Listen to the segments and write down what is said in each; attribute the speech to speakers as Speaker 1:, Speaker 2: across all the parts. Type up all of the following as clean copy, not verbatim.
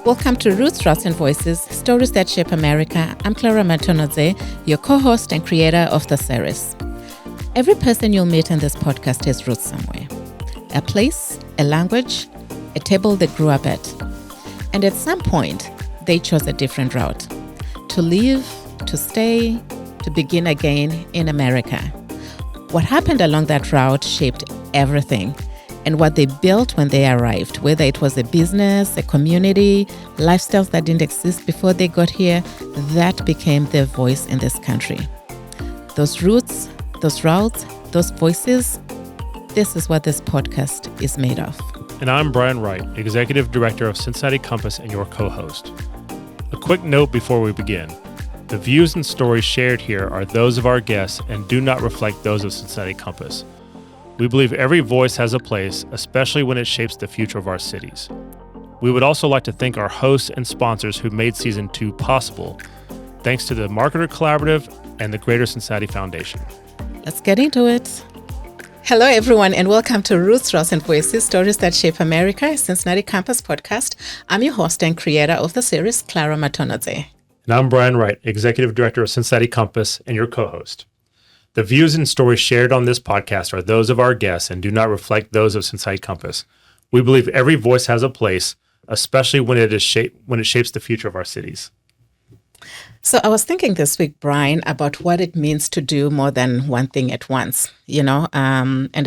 Speaker 1: Welcome to Roots, Routes and Voices, Stories That Shape America. I'm Clara Matonhodze, your co-host and creator of the series. Every person you'll meet in this podcast has roots somewhere. A place, a language, a table they grew up at. And at some point, they chose a different route. To live, to stay, to begin again in America. What happened along that route shaped everything. And what they built when they arrived, whether it was a business, a community, lifestyles that didn't exist before they got here, that became their voice in this country. Those roots, those routes, those voices, this is what this podcast is made of.
Speaker 2: And I'm Bryan Wright, Executive Director of Cincinnati Compass and your co-host. A quick note before we begin. The views and stories shared here are those of our guests and do not reflect those of Cincinnati Compass. We believe every voice has a place, especially when it shapes the future of our cities. We would also like to thank our hosts and sponsors who made Season 2 possible, thanks to the Marketer Collaborative and the Greater Cincinnati Foundation.
Speaker 1: Let's get into it. Hello, everyone, and welcome to Roots, Routes and Voices, Stories That Shape America, Cincinnati Campus podcast. I'm your host and creator of the series, Clara Matonhodze.
Speaker 2: And I'm Bryan Wright, Executive Director of Cincinnati Compass and your co-host. The views and stories shared on this podcast are those of our guests and do not reflect those of Cincinnati Compass. We believe every voice has a place, especially when it shapes the future of our cities.
Speaker 1: So I was thinking this week, Bryan, about what it means to do more than one thing at once, and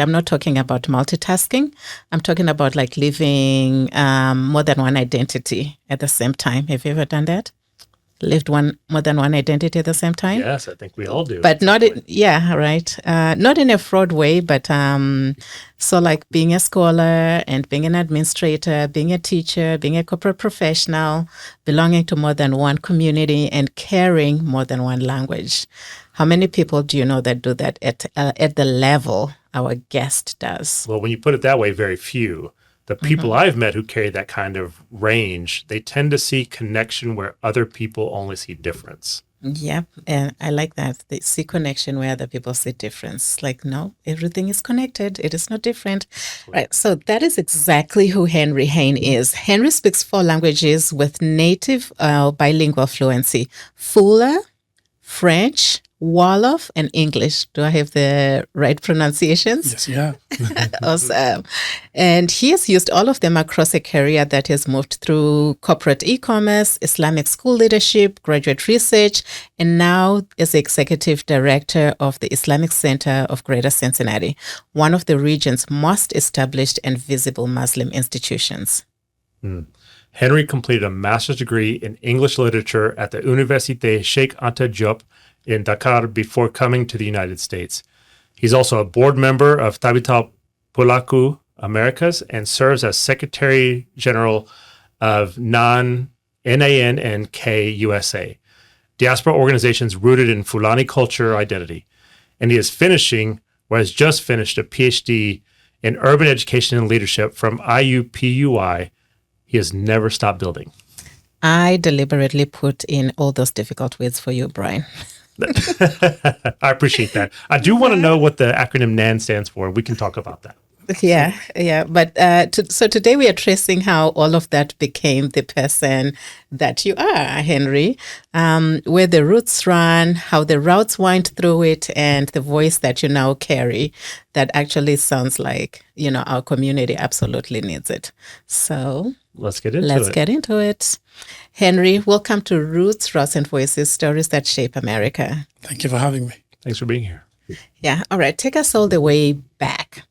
Speaker 1: I'm not talking about multitasking. I'm talking about like living more than one identity at the same time. Have you ever done that? Lived more than one identity at the same time?
Speaker 2: Yes, I think we all do.
Speaker 1: But not not in a fraud way, but so like being a scholar and being an administrator, being a teacher, being a corporate professional, belonging to more than one community and carrying more than one language. How many people do you know that do that at the level our guest does?
Speaker 2: Well, when you put it that way, very few. The people I've met who carry that kind of range, they tend to see connection where other people only see difference.
Speaker 1: Yep, and I like that. They see connection where other people see difference. Like, no, everything is connected. It is not different. Right, so that is exactly who Henry Hane is. Henry speaks 4 languages with native bilingual fluency. Fula, French, Wolof, and English. Do I have the right pronunciations?
Speaker 3: Yes, yeah.
Speaker 1: Awesome. And he has used all of them across a career that has moved through corporate e-commerce, Islamic school leadership, graduate research, and now is the executive director of the Islamic Center of Greater Cincinnati, one of the region's most established and visible Muslim institutions.
Speaker 2: Henry completed a master's degree in English literature at the Université Cheikh Anta Diop in Dakar before coming to the United States. He's also a board member of Tabital Polaku Americas and serves as Secretary General of NAN and K USA, diaspora organizations rooted in Fulani culture identity. And he is has just finished a PhD in urban education and leadership from IUPUI. He has never stopped building.
Speaker 1: I deliberately put in all those difficult words for you, Bryan.
Speaker 2: I appreciate that. I do want to know what the acronym NAN stands for. We can talk about that.
Speaker 1: Yeah. But so today we are tracing how all of that became the person that you are, Henry, where the roots run, how the routes wind through it, and the voice that you now carry that actually sounds like, our community absolutely needs it. So
Speaker 2: let's get into it.
Speaker 1: Henry, welcome to Roots, Routes and Voices, Stories That Shape America.
Speaker 3: Thank you for having me.
Speaker 2: Thanks for being here.
Speaker 1: Yeah. All right. Take us all the way back.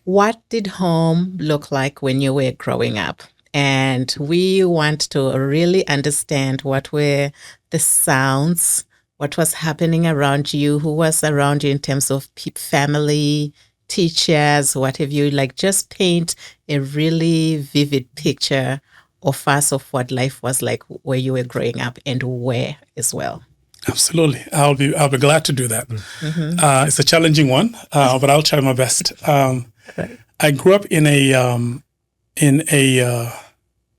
Speaker 1: What did home look like when you were growing up? And we want to really understand what were the sounds, what was happening around you, who was around you in terms of family, teachers, what have you, just paint a really vivid picture of us of what life was like where you were growing up and where as well.
Speaker 3: Absolutely. I'll be glad to do that. It's a challenging one, but I'll try my best. I grew up in a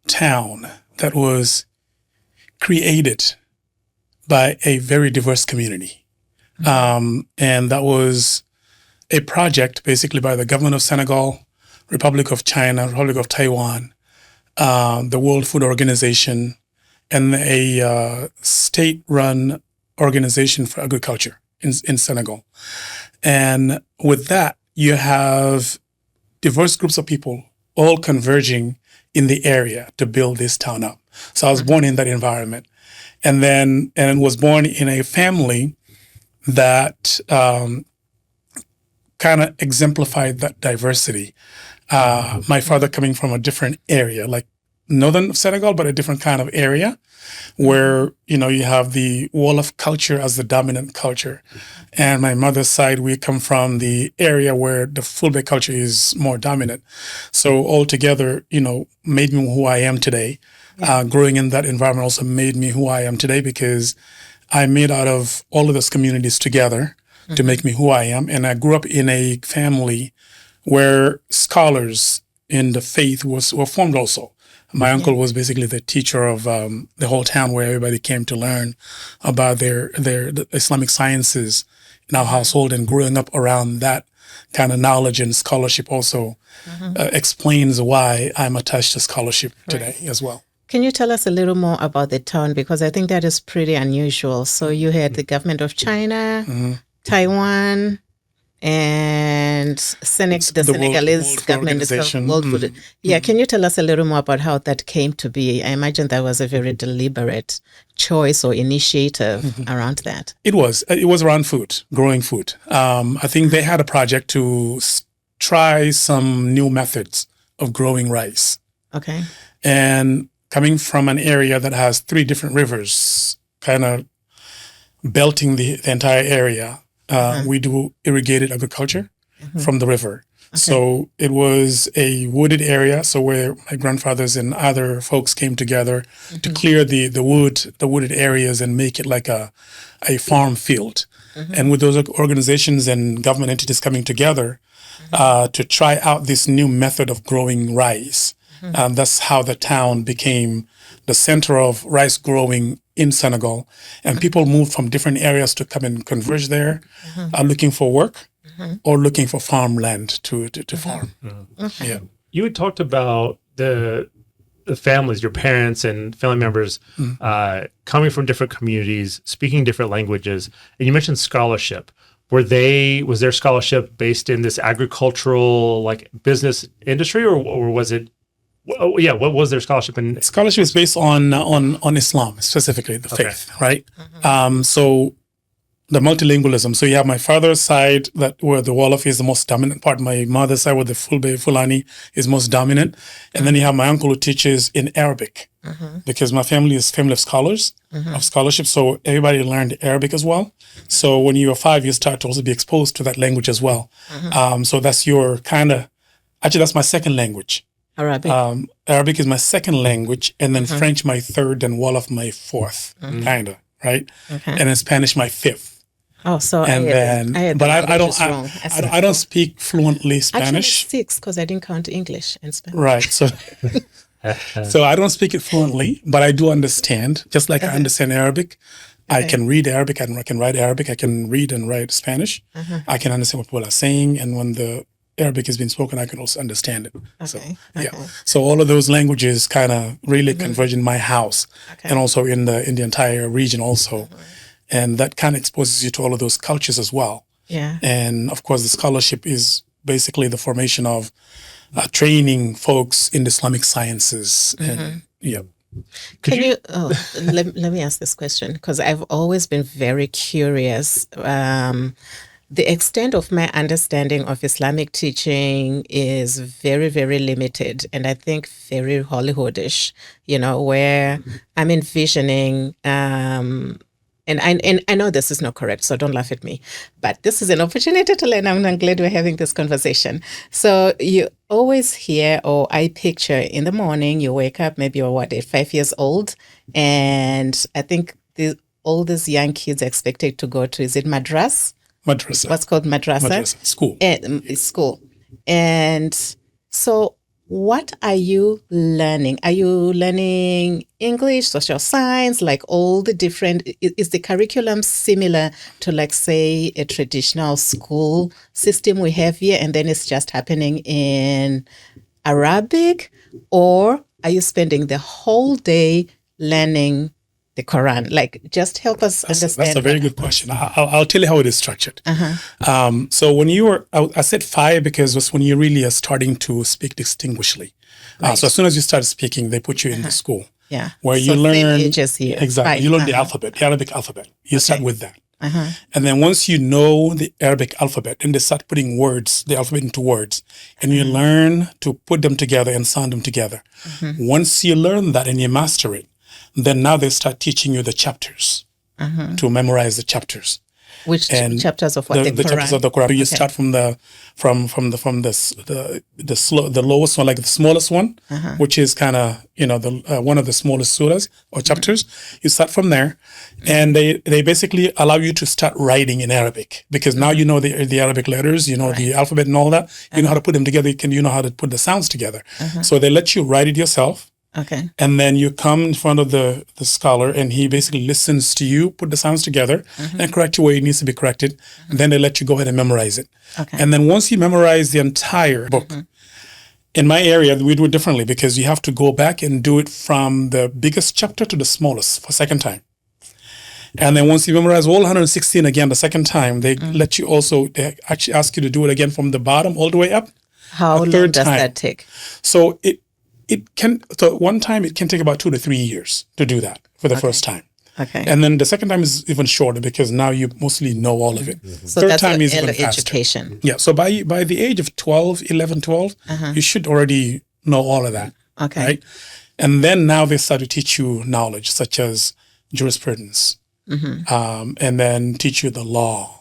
Speaker 3: town that was created by a very diverse community. And that was a project basically by the government of Senegal, Republic of China, Republic of Taiwan, the World Food Organization, and a state-run organization for agriculture in Senegal. And with that, you have diverse groups of people all converging in the area to build this town up. So I was born in that environment, and was born in a family that kind of exemplified that diversity. My father coming from a different area, like northern Senegal, but a different kind of area where, you have the Wolof culture as the dominant culture. And my mother's side, we come from the area where the Fulbe culture is more dominant. So altogether, made me who I am today. Growing in that environment also made me who I am today, because I made out of all of those communities together to make me who I am. And I grew up in a family where scholars in the faith were formed also. My uncle was basically the teacher of the whole town, where everybody came to learn about the Islamic sciences in our household, and growing up around that kind of knowledge and scholarship also explains why I'm attached to scholarship today as well.
Speaker 1: Can you tell us a little more about the town? Because I think that is pretty unusual. So you had the government of China, Taiwan, and the Senegalese government, the World Food. Yeah, can you tell us a little more about how that came to be? I imagine that was a very deliberate choice or initiative around that.
Speaker 3: It was around food, growing food. I think they had a project to try some new methods of growing rice.
Speaker 1: Okay.
Speaker 3: And coming from an area that has 3 different rivers, kind of belting the entire area, we do irrigated agriculture from the river. Okay. So it was a wooded area, so where my grandfathers and other folks came together to clear the wooded areas and make it like a farm field. And with those organizations and government entities coming together to try out this new method of growing rice, that's how the town became the center of rice growing in Senegal. And people moved from different areas to come and converge there, looking for work or looking for farmland to farm.
Speaker 1: Okay.
Speaker 3: Yeah.
Speaker 2: You had talked about the families, your parents and family members coming from different communities, speaking different languages. And you mentioned scholarship. Was their scholarship based in this agricultural, like, business industry, or was it? What was their scholarship in?
Speaker 3: Scholarship is based on Islam, specifically the faith, right? So the multilingualism. So you have my father's side, where the Wolof is the most dominant part. My mother's side, where the Fulani is most dominant. And then you have my uncle who teaches in Arabic, because my family is family of scholars, of scholarship. So everybody learned Arabic as well. So when you are 5, you start to also be exposed to that language as well. So that's your actually, that's my second language.
Speaker 1: Arabic.
Speaker 3: Arabic is my second language, and then French my third, and Wolof my fourth, kind of, right?
Speaker 1: Okay.
Speaker 3: And then Spanish my fifth.
Speaker 1: Oh, so
Speaker 3: I don't speak fluently Spanish.
Speaker 1: Actually, 6, because I didn't count English and Spanish.
Speaker 3: Right. So, so I don't speak it fluently, but I do understand. Just like I understand Arabic, I can read Arabic. I can write Arabic. I can read and write Spanish. I can understand what people are saying, and when the Arabic is being spoken, I can also understand it.
Speaker 1: Okay.
Speaker 3: So all of those languages kind of really converge in my house, and also in the entire region also. And that kind of exposes you to all of those cultures as well.
Speaker 1: Yeah.
Speaker 3: And of course, the scholarship is basically the formation of training folks in the Islamic sciences. And
Speaker 1: let me ask this question, because I've always been very curious. The extent of my understanding of Islamic teaching is very, very limited, and I think very Hollywoodish, where I'm envisioning, and I know this is not correct, so don't laugh at me, but this is an opportunity to learn. I'm glad we're having this conversation. So you always hear, or I picture, in the morning, you wake up, maybe you're 5 years old, and I think all these young kids are expected to go to, is it madrasa?
Speaker 3: Madrasa.
Speaker 1: What's called madrasa?
Speaker 3: School.
Speaker 1: School. And so what are you learning? Are you learning English, social science, like all the different, is the curriculum similar to, like, say, a traditional school system we have here, and then it's just happening in Arabic? Or are you spending the whole day learning the Quran? Like, just help us understand.
Speaker 3: That's a very good question. I'll tell you how it is structured. So when you were, I said 5 because it was when you really are starting to speak distinguishedly.
Speaker 1: Right.
Speaker 3: So as soon as you start speaking, they put you in the school.
Speaker 1: Yeah.
Speaker 3: Where
Speaker 1: So
Speaker 3: you learn.
Speaker 1: same ages here.
Speaker 3: Exactly.
Speaker 1: Right.
Speaker 3: You learn the alphabet, the Arabic alphabet. You start
Speaker 1: Okay.
Speaker 3: with that. And then once you know the Arabic alphabet, then they start putting words, the alphabet into words, and you learn to put them together and sound them together. Once you learn that and you master it, then now they start teaching you the chapters to memorize the chapters.
Speaker 1: Which
Speaker 3: And
Speaker 1: chapters of what?
Speaker 3: The chapters of the Quran. You start from the lowest one, like the smallest one, which is kind of one of the smallest surahs or chapters. You start from there, and they basically allow you to start writing in Arabic because now you know the Arabic letters, you know the alphabet and all that. You know how to put them together. You know how to put the sounds together. So they let you write it yourself.
Speaker 1: Okay.
Speaker 3: And then you come in front of the scholar and he basically listens to you, put the sounds together and correct you where it needs to be corrected. And then they let you go ahead and memorize it.
Speaker 1: Okay.
Speaker 3: And then once you memorize the entire book, in my area, we do it differently because you have to go back and do it from the biggest chapter to the smallest for a second time. And then once you memorize all 116 again, the second time, they let you also, they actually ask you to do it again from the bottom all the way up.
Speaker 1: How long does that take?
Speaker 3: So one time it can take about 2 to 3 years to do that for the first time.
Speaker 1: Okay.
Speaker 3: And then the second time is even shorter because now you mostly know all of it.
Speaker 1: So
Speaker 3: Third
Speaker 1: that's
Speaker 3: time
Speaker 1: your
Speaker 3: is even
Speaker 1: early
Speaker 3: faster.
Speaker 1: education.
Speaker 3: Yeah. So by the age of 11, 12, you should already know all of that.
Speaker 1: Okay.
Speaker 3: Right. And then now they start to teach you knowledge such as jurisprudence, and then teach you the law.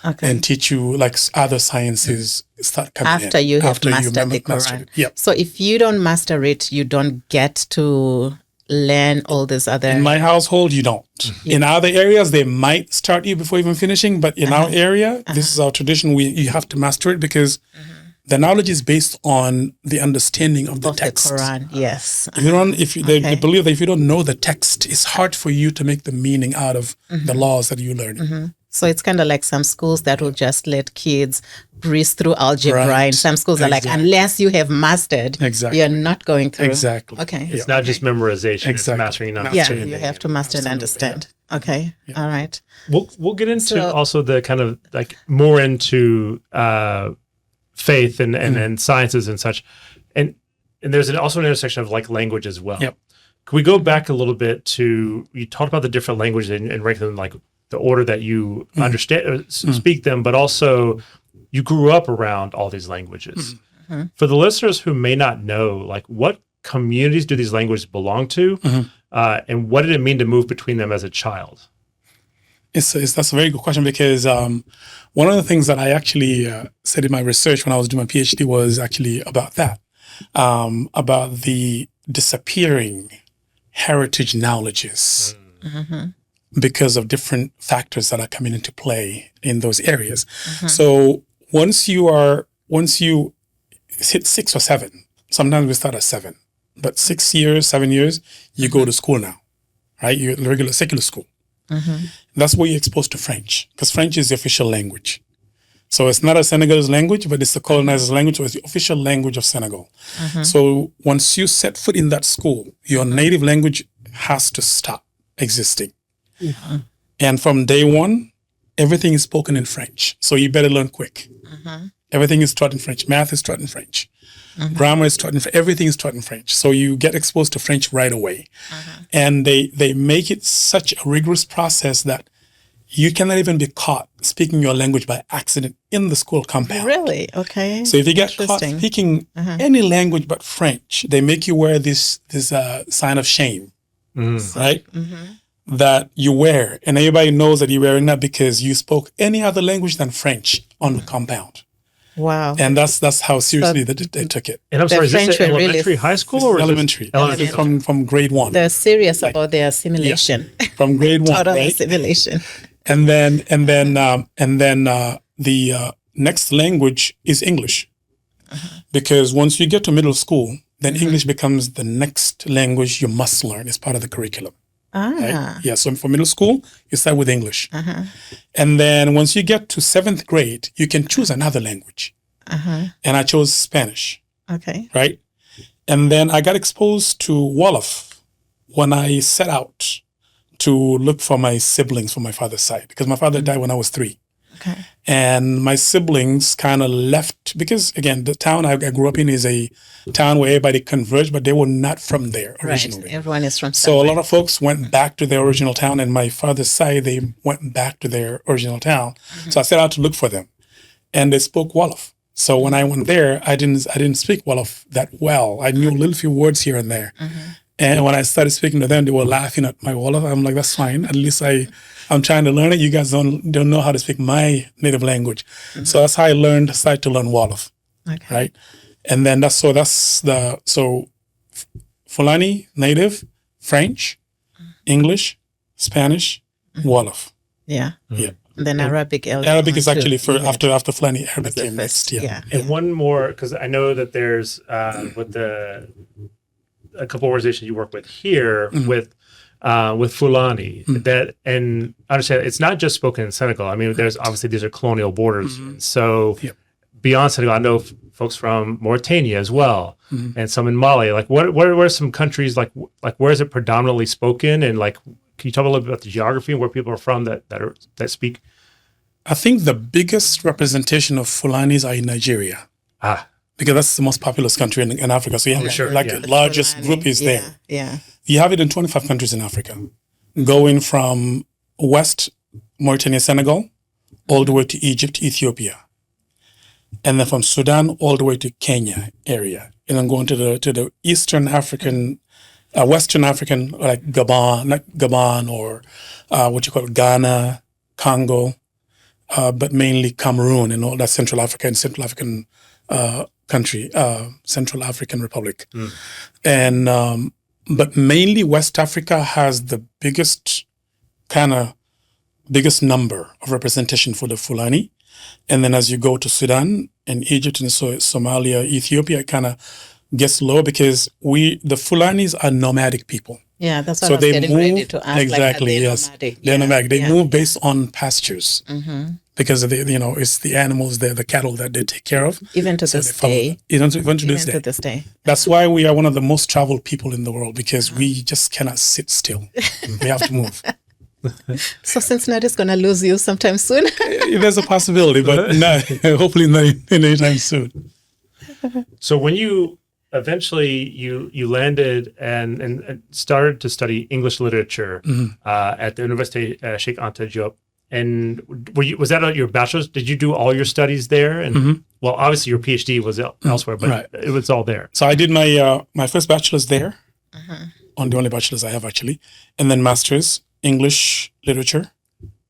Speaker 1: Okay.
Speaker 3: And teach you like other sciences start coming
Speaker 1: After
Speaker 3: in.
Speaker 1: you have mastered the
Speaker 3: mastered
Speaker 1: Quran.
Speaker 3: it. Yeah.
Speaker 1: So if you don't master it, you don't get to learn all this other.
Speaker 3: In my household, you don't. In other areas, they might start you before even finishing, but in our area, this is our tradition. You have to master it because the knowledge is based on the understanding of the text.
Speaker 1: The Quran, yes.
Speaker 3: They believe that if you don't know the text, it's hard for you to make the meaning out of the laws that you learn.
Speaker 1: So it's kind of like some schools that will just let kids breeze through algebra,
Speaker 3: Right.
Speaker 1: and some schools are like, unless you have mastered, you're not going through.
Speaker 3: Exactly.
Speaker 1: Okay.
Speaker 2: It's not just memorization; it's mastering and
Speaker 1: Yeah,
Speaker 2: understanding.
Speaker 1: you have to master and understand. Okay. All right.
Speaker 2: We'll get into also the kind of like more into faith and sciences and such, and there's also an intersection of like language as well.
Speaker 3: Yep.
Speaker 2: Can we go back a little bit to, you talked about the different languages and rank them like the order that you understand, speak them, but also you grew up around all these languages. For the listeners who may not know, like what communities do these languages belong to, and what did it mean to move between them as a child?
Speaker 3: That's a very good question because one of the things that I actually said in my research when I was doing my PhD was actually about that, about the disappearing heritage knowledges because of different factors that are coming into play in those areas. So once you hit 6 or 7, sometimes we start at 7, but 6 years, 7 years, you go to school now, right? You're in regular secular school. That's where you're exposed to French because French is the official language. So it's not a Senegalese language, but it's the colonizer's language, or it's the official language of Senegal. So once you set foot in that school, your native language has to stop existing. And from day one, everything is spoken in French. So you better learn quick. Everything is taught in French. Math is taught in French. Grammar is taught in French. Everything is taught in French. So you get exposed to French right away. And they make it such a rigorous process that you cannot even be caught speaking your language by accident in the school compound.
Speaker 1: Really? Okay.
Speaker 3: So if you get caught speaking any language but French, they make you wear this sign of shame, right? That you wear. And everybody knows that you're wearing that because you spoke any other language than French on the compound.
Speaker 1: Wow.
Speaker 3: And that's how seriously they took it.
Speaker 2: And I'm sorry, is this elementary, high school, or
Speaker 3: elementary?
Speaker 2: Elementary.
Speaker 3: From grade 1.
Speaker 1: They're serious about their assimilation.
Speaker 3: From grade 1,
Speaker 1: Total
Speaker 3: right?
Speaker 1: assimilation.
Speaker 3: And then the next language is English, because once you get to middle school, then English becomes the next language you must learn as part of the curriculum. Right? Yeah. So for middle school, you start with English, and then once you get to 7th grade, you can choose another language. And I chose Spanish.
Speaker 1: Okay.
Speaker 3: Right. And then I got exposed to Wolof when I set out to look for my siblings from my father's side, because my father died when I was 3.
Speaker 1: Okay.
Speaker 3: And my siblings kind of left because, again, the town I grew up in is a town where everybody converged, but they were not from there originally.
Speaker 1: Right. Everyone is from
Speaker 3: So
Speaker 1: somewhere.
Speaker 3: a lot of folks went back to their original town, and my father's side, they went back to their original town. So I set out to look for them, and they spoke Wolof. So when I went there, I didn't speak Wolof that well. I knew a little few words here and there. And when I started speaking to them, they were laughing at my Wolof. I'm like, that's fine. At least I'm trying to learn it. You guys don't know how to speak my native language. So that's how I started to learn Wolof.
Speaker 1: Okay.
Speaker 3: Right? And then so Fulani, native, French, English, Spanish, Wolof.
Speaker 1: Yeah.
Speaker 3: Yeah.
Speaker 1: And then Arabic.
Speaker 3: Arabic is actually after Fulani. Arabic came next.
Speaker 1: Yeah.
Speaker 2: And one more, because I know that there's with a couple organizations you work with here with Fulani that, and I understand it's not just spoken in Senegal. I mean, there's obviously these are colonial borders. So beyond Senegal, I know folks from Mauritania as well, and some in Mali. Like, what are some countries like where is it predominantly spoken, and like, can you talk a little bit about the geography and where people are from that speak?
Speaker 3: I think the biggest representation of Fulanis are in Nigeria. Because that's the most populous country in Africa. So you have the largest group is there.
Speaker 1: Yeah.
Speaker 3: You have it in 25 countries in Africa, going from West Mauritania, Senegal, all the way to Egypt, Ethiopia. And then from Sudan all the way to Kenya area. And then going to the Eastern African, Western African, like Gabon, not Gabon, or Ghana, Congo, but mainly Cameroon and all that Central Africa and Central African country, Central African Republic. And but mainly West Africa has the biggest number of representation for the Fulani. And then as you go to Sudan and Egypt and Somalia, Ethiopia, it kind of gets low because the Fulanis are nomadic people.
Speaker 1: Yeah, that's what I was getting ready to ask.
Speaker 3: Exactly,
Speaker 1: yes.
Speaker 3: They're nomadic. They move based on pastures. Because it's the animals, the cattle that they take care of.
Speaker 1: Even to this day.
Speaker 3: Even to this day. That's why we are one of the most traveled people in the world, because we just cannot sit still. We have to move.
Speaker 1: So Cincinnati is going to lose you sometime soon?
Speaker 3: There's a possibility, but hopefully not anytime soon.
Speaker 2: So when you eventually you landed and started to study English literature at the University Sheikh Anta Diop, and was that your bachelor's? Did you do all your studies there? And well, obviously your PhD was elsewhere, but it was all there.
Speaker 3: So I did my first bachelor's there, on the only bachelor's I have actually, and then master's English literature,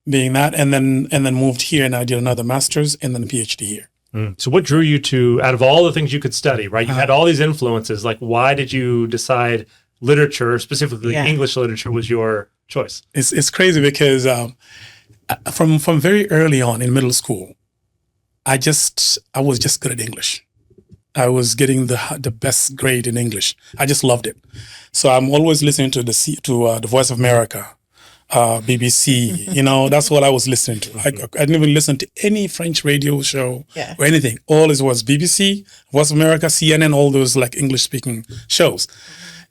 Speaker 3: being that, and then moved here and I did another master's and then a PhD here.
Speaker 2: So what drew you to, out of all the things you could study, right? You had all these influences. Like, why did you decide literature, specifically English literature, was your choice?
Speaker 3: It's crazy because from very early on in middle school, I was just good at English. I was getting the best grade in English. I just loved it. So I'm always listening to the Voice of America, BBC. That's what I was listening to. I didn't even listen to any French radio show or anything. All it was BBC, Voice of America, CNN, all those like English speaking shows.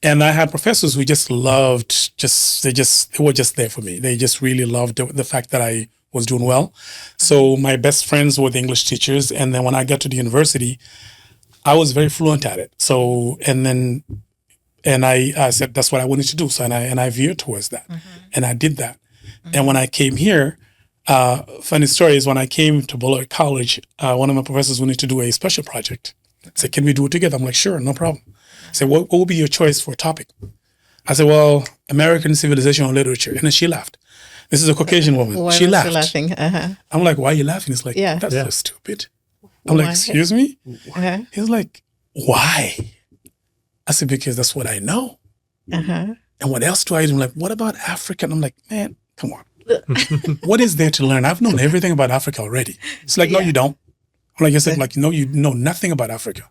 Speaker 3: And I had professors who just loved, they were just there for me. They just really loved the fact that I was doing well. So my best friends were the English teachers. And then when I got to the university, I was very fluent at it. So, and I said, that's what I wanted to do. So, and I veered towards that. And I did that. And when I came here, funny story is when I came to Beloit College, one of my professors wanted to do a special project. I said, can we do it together? I'm like, sure, no problem. I said, what would be your choice for a topic? I said, well, American civilization or literature. And then she laughed. This is a Caucasian woman.
Speaker 1: Why
Speaker 3: she
Speaker 1: was
Speaker 3: laughed.
Speaker 1: She laughing?
Speaker 3: I'm like, why are you laughing? It's like, that's so stupid. I'm like, excuse me? He's like, why? I said, because that's what I know. And what else do I do? I'm like, what about Africa? And I'm like, man, come on. What is there to learn? I've known everything about Africa already. It's like, no, you don't. I'm like, I said, like, no, you know nothing about Africa.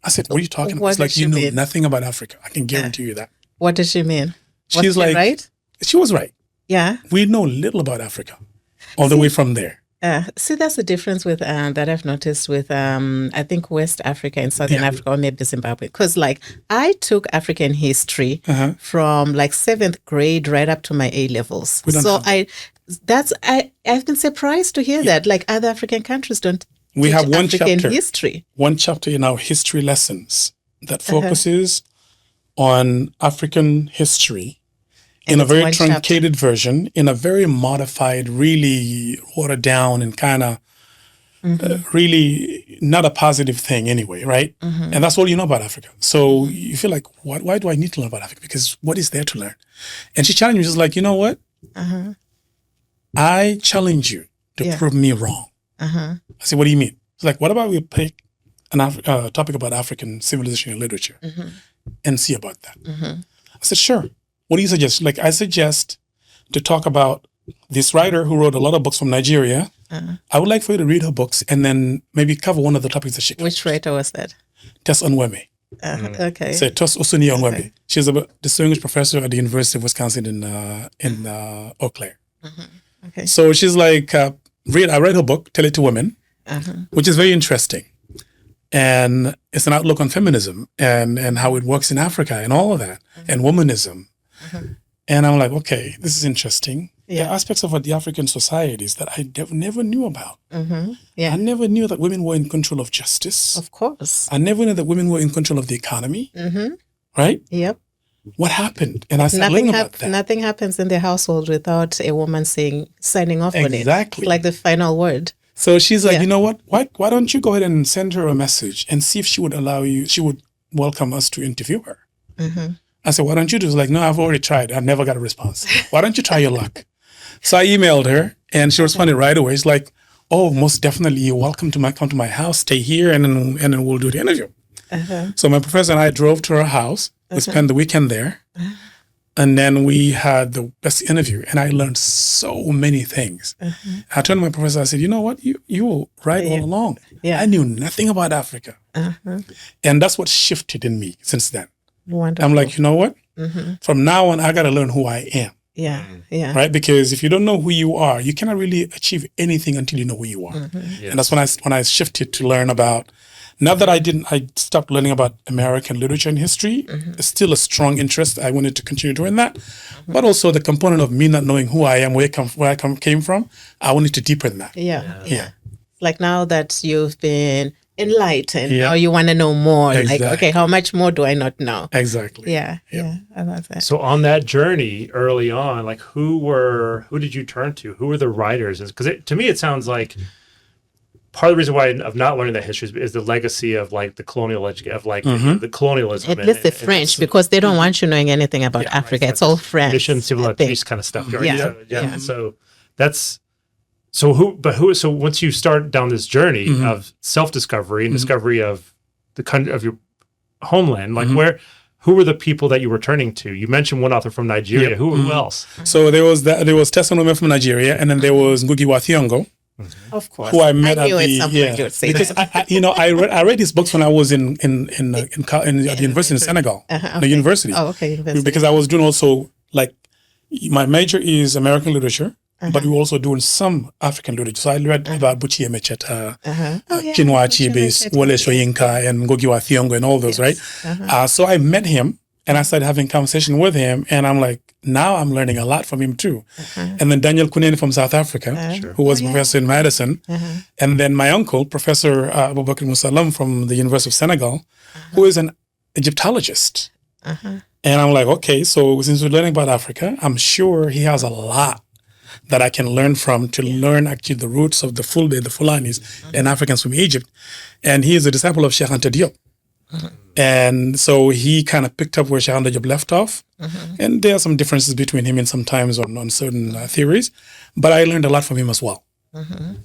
Speaker 3: I said, what are you talking about? It's like, you know nothing about Africa. I can guarantee you that.
Speaker 1: What does she mean?
Speaker 3: She's like,
Speaker 1: right?
Speaker 3: She was right.
Speaker 1: Yeah.
Speaker 3: We know little about Africa all the way from there.
Speaker 1: See, that's the difference with that I've noticed with I think West Africa and Southern Africa, or maybe Zimbabwe, because like I took African history from like 7th grade right up to my A levels. So I've been surprised to hear that like other African countries don't.
Speaker 3: We have one
Speaker 1: African
Speaker 3: chapter,
Speaker 1: history.
Speaker 3: One chapter in our history lessons that focuses on African history in a very truncated version, in a very modified, really watered down and kind of really not a positive thing anyway, right? And that's all you know about Africa. So you feel like, why do I need to learn about Africa? Because what is there to learn? And she challenged me, she's like, you know what? I challenge you to prove me wrong. I said, what do you mean? It's like, what about we pick a topic about African civilization and literature and see about that? I said, sure. What do you suggest? Like, I suggest to talk about this writer who wrote a lot of books from Nigeria. I would like for you to read her books and then maybe cover one of the topics that she covers.
Speaker 1: Which writer was that?
Speaker 3: Tess Onweme.
Speaker 1: Okay.
Speaker 3: So Tess Osuni Onweme. She's a distinguished professor at the University of Wisconsin in Eau Claire.
Speaker 1: Okay.
Speaker 3: So she's like, I read her book, Tell It to Women, which is very interesting. And it's an outlook on feminism and how it works in Africa and all of that, and womanism. And I'm like, okay, this is interesting. There are aspects of the African societies that I never knew about. I never knew that women were in control of justice.
Speaker 1: Of course.
Speaker 3: I never knew that women were in control of the economy. Right?
Speaker 1: Yep.
Speaker 3: What happened? And I started learning about that.
Speaker 1: Nothing happens in the household without a woman signing off on it.
Speaker 3: Exactly.
Speaker 1: It's like the final word.
Speaker 3: So she's like, you know what? Why don't you go ahead and send her a message and see if she would welcome us to interview her? I said, why don't you do? She's like, no, I've already tried. I never got a response. Why don't you try your luck? So I emailed her and she responded right away. She's like, oh, most definitely. You're welcome to come to my house, stay here, and then we'll do the interview. So my professor and I drove to her house. We spent the weekend there. And then we had the best interview, and I learned so many things. I told my professor, I said, you know what? You were right all along. I knew nothing about Africa. And that's what shifted in me since then.
Speaker 1: Wonderful.
Speaker 3: I'm like, you know what? From now on, I got to learn who I am. Right? Because if you don't know who you are, you cannot really achieve anything until you know who you are. And that's when I shifted to learn about. Not that I stopped learning about American literature and history. It's still a strong interest. I wanted to continue doing that. But also the component of me not knowing who I am, where I came from, I wanted to deepen that. Yeah.
Speaker 1: Like now that you've been enlightened, now you want to know more.
Speaker 3: Exactly.
Speaker 1: Like, okay, how much more do I not know?
Speaker 3: Exactly.
Speaker 1: Yeah. I love that.
Speaker 2: So on that journey early on, like who did you turn to? Who were the writers? Because to me, it sounds like part of the reason why of not learning that history is the legacy of like the colonial the colonialism.
Speaker 1: At least the French, because they don't want you knowing anything about Africa. It's all French.
Speaker 2: Mission civilization kind of stuff. So that's so once you start down this journey of self-discovery and discovery of the country of your homeland, like who were the people that you were turning to? You mentioned one author from Nigeria. Who else?
Speaker 3: So there was Tess Onweme from Nigeria, and then there was Ngugi wa Thiong'o.
Speaker 1: Of course,
Speaker 3: who I met
Speaker 1: at the
Speaker 3: because I read his books when I was at the university in Senegal, the university.
Speaker 1: Oh, okay, university.
Speaker 3: Because I was doing also like my major is American literature, but we were also doing some African literature. So I read about Buchi Emecheta, Chinua Achebe, Wole Soyinka, and Ngugi wa Thiong'o, and all those, right? So I met him. And I started having conversation with him, and I'm like, now I'm learning a lot from him too. And then Daniel Kunene from South Africa, who was professor in Madison. And then my uncle, Professor Abubakar Musalam from the University of Senegal, who is an Egyptologist. And I'm like, okay, so since we're learning about Africa, I'm sure he has a lot that I can learn from to learn actually the roots of the Fulbe, the Fulanis, and Africans from Egypt. And he is a disciple of Cheikh Anta Diop. And so he kind of picked up where Cheikh Anta Diop left off. And there are some differences between him and sometimes on certain theories. But I learned a lot from him as well.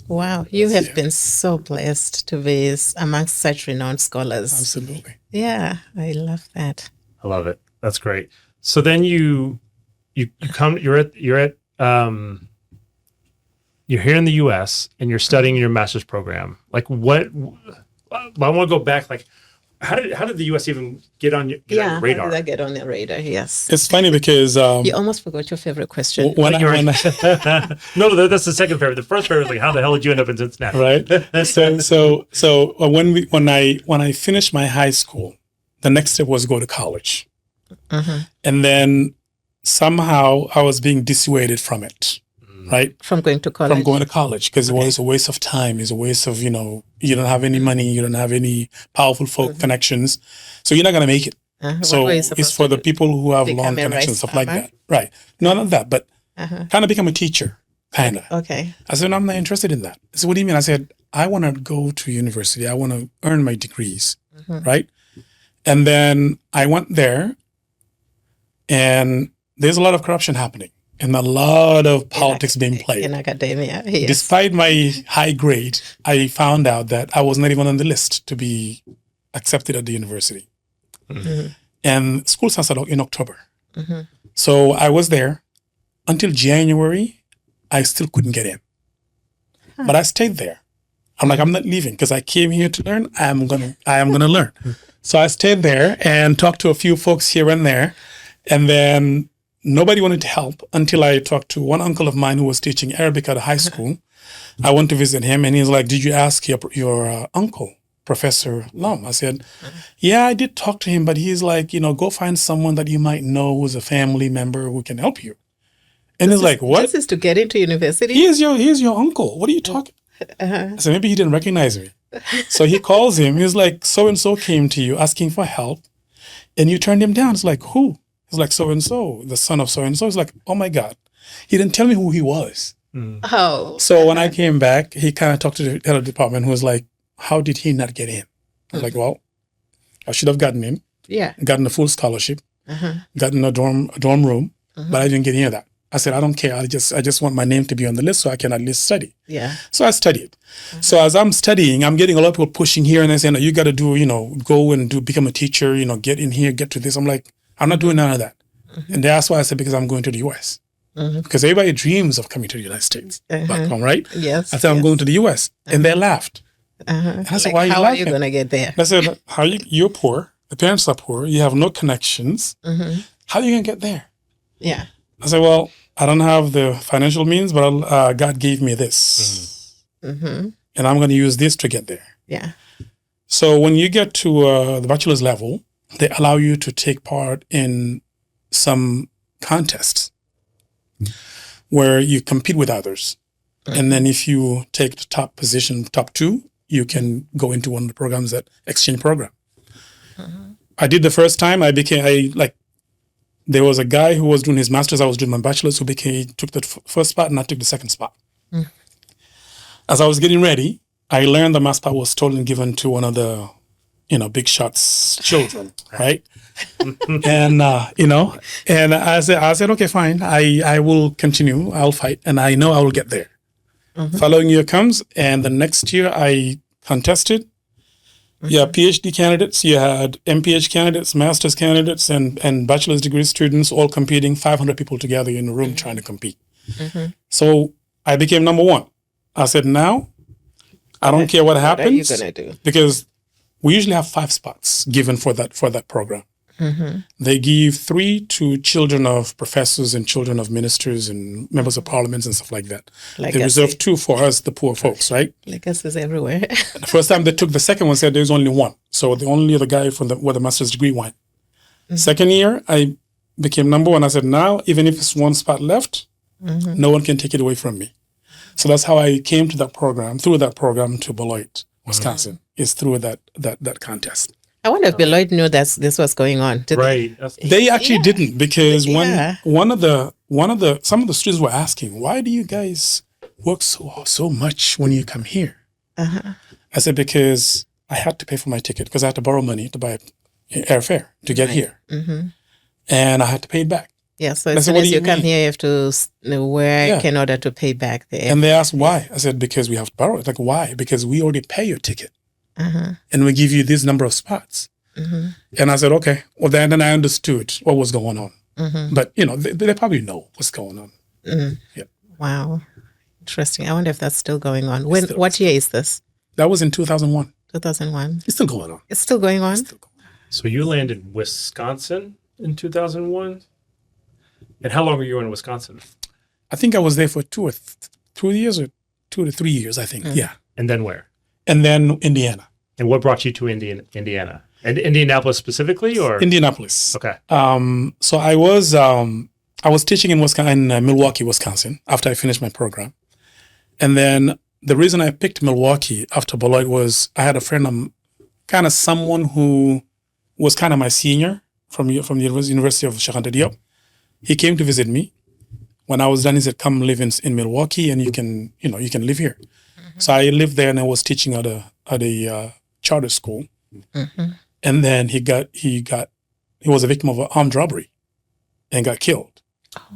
Speaker 1: Wow. You have been so blessed to be amongst such renowned scholars.
Speaker 3: Absolutely.
Speaker 1: Yeah, I love that.
Speaker 2: I love it. That's great. So then you're here in the U.S. and you're studying your master's program. Like I want to go back. Like, How did the U.S. even get on your radar?
Speaker 1: How did that get on your radar? Yes.
Speaker 3: It's funny because
Speaker 1: you almost forgot your favorite question.
Speaker 2: No, that's the second favorite. The first favorite was like, how the hell did you end up in Cincinnati?
Speaker 3: Right. So when I finished my high school, the next step was go to college, and then somehow I was being dissuaded from it. Right?
Speaker 1: From going to college?
Speaker 3: From going to college, because it was a waste of time. It's a waste of, you don't have any money, you don't have any powerful folk connections, so you're not going to make it. So it's for the people who have long connections, stuff like that. Right. No, not that, but kind of become a teacher, kind of.
Speaker 1: Okay.
Speaker 3: I said, no, I'm not interested in that. I said, what do you mean? I said, I want to go to university. I want to earn my degrees, right? And then I went there, and there's a lot of corruption happening. And a lot of politics being played.
Speaker 1: In academia, yes.
Speaker 3: Despite my high grade, I found out that I was not even on the list to be accepted at the university. And school starts in October. So I was there until January. I still couldn't get in. But I stayed there. I'm like, I'm not leaving because I came here to learn. I am gonna learn. So I stayed there and talked to a few folks here and there. And then nobody wanted to help until I talked to one uncle of mine who was teaching Arabic at a high school. I went to visit him, and he's like, did you ask your uncle, Professor Lum? I said, yeah, I did talk to him, but he's like, go find someone that you might know who's a family member who can help you. And he's like, what?
Speaker 1: This is to get into university?
Speaker 3: He is your uncle. What are you talking? I said, maybe he didn't recognize me. So he calls him. He's like, so-and-so came to you asking for help, and you turned him down. It's like, who? It's like so-and-so, the son of so-and-so. It's like, oh my God. He didn't tell me who he was.
Speaker 1: Oh.
Speaker 3: So when I came back, he kind of talked to the head of the department, who was like, how did he not get in? I was like, well, I should have gotten in.
Speaker 1: Yeah.
Speaker 3: Gotten a full scholarship. Gotten a dorm room. But I didn't get any of that. I said, I don't care. I just want my name to be on the list so I can at least study.
Speaker 1: Yeah.
Speaker 3: So I studied. So as I'm studying, I'm getting a lot of people pushing here and they're saying, you got to do, go and become a teacher, get in here, get to this. I'm like, I'm not doing none of that. And that's why I said, because I'm going to the U.S. Because everybody dreams of coming to the United States back home, right?
Speaker 1: Yes.
Speaker 3: I said, I'm going to the U.S. And they laughed. And I said, why are you
Speaker 1: how
Speaker 3: laughing?
Speaker 1: are you going to get there?
Speaker 3: I said, you're poor. The parents are poor. You have no connections. How are you going to get there?
Speaker 1: Yeah.
Speaker 3: I said, well, I don't have the financial means, but God gave me this. And I'm going to use this to get there.
Speaker 1: Yeah.
Speaker 3: So when you get to the bachelor's level, they allow you to take part in some contests where you compete with others. And then if you take the top position, top two, you can go into one of the programs, that exchange program. I did the first time. There was a guy who was doing his master's, I was doing my bachelor's, who took the first spot and I took the second spot. As I was getting ready, I learned the master spot was stolen and given to one of the, big shots children, right? And, and I said, okay, fine. I will continue. I'll fight. And I know I will get there. Following year comes, and the next year I contested. You had PhD candidates, you had MPH candidates, master's candidates, and bachelor's degree students all competing, 500 people together in a room trying to compete. So I became number one. I said, now, I don't care what happens.
Speaker 1: What are you going to do?
Speaker 3: Because we usually have 5 spots given for that program. They give 3 to children of professors and children of ministers and members of parliaments and stuff like that. They reserve 2 for us, the poor folks, right?
Speaker 1: Legacies everywhere.
Speaker 3: The first time they took the second one, said there's only 1. So the only other guy where the master's degree went. Second year, I became number 1. I said, now, even if it's 1 spot left, no one can take it away from me. So that's how I came to that program, through that program, to Beloit, Wisconsin, is through that contest.
Speaker 1: I wonder if Beloit knew that this was going on.
Speaker 3: They actually didn't, because some of the students were asking, why do you guys work so much when you come here? I said, because I had to pay for my ticket, because I had to borrow money to buy airfare to get here. And I had to pay it back.
Speaker 1: Yeah, so as soon as you come here, you have to work in order to pay back the airfare.
Speaker 3: And they asked why. I said, because we have to borrow it. Like, why? Because we already pay your ticket. And we give you this number of spots. And I said, okay. Well, then I understood what was going on. But, they probably know what's going on. Yeah.
Speaker 1: Wow. Interesting. I wonder if that's still going on. What year is this?
Speaker 3: That was in 2001.
Speaker 1: 2001.
Speaker 3: It's still going on.
Speaker 1: It's still going on?
Speaker 2: So you landed in Wisconsin in 2001? And how long were you in Wisconsin?
Speaker 3: I think I was there for 2 years or 2 to 3 years, I think. Yeah.
Speaker 2: And then where?
Speaker 3: And then Indiana.
Speaker 2: And what brought you to Indiana? And Indianapolis specifically, or?
Speaker 3: Indianapolis.
Speaker 2: Okay.
Speaker 3: So I was teaching in Milwaukee, Wisconsin, after I finished my program. And then the reason I picked Milwaukee after Beloit was I had a friend, kind of someone who was kind of my senior from the University of Cheikh Anta Diop. He came to visit me. When I was done, he said, "Come live in Milwaukee, and you can live here." Mm-hmm. So I lived there, and I was teaching at a charter school. Mm-hmm. And then he was a victim of an armed robbery, and got killed.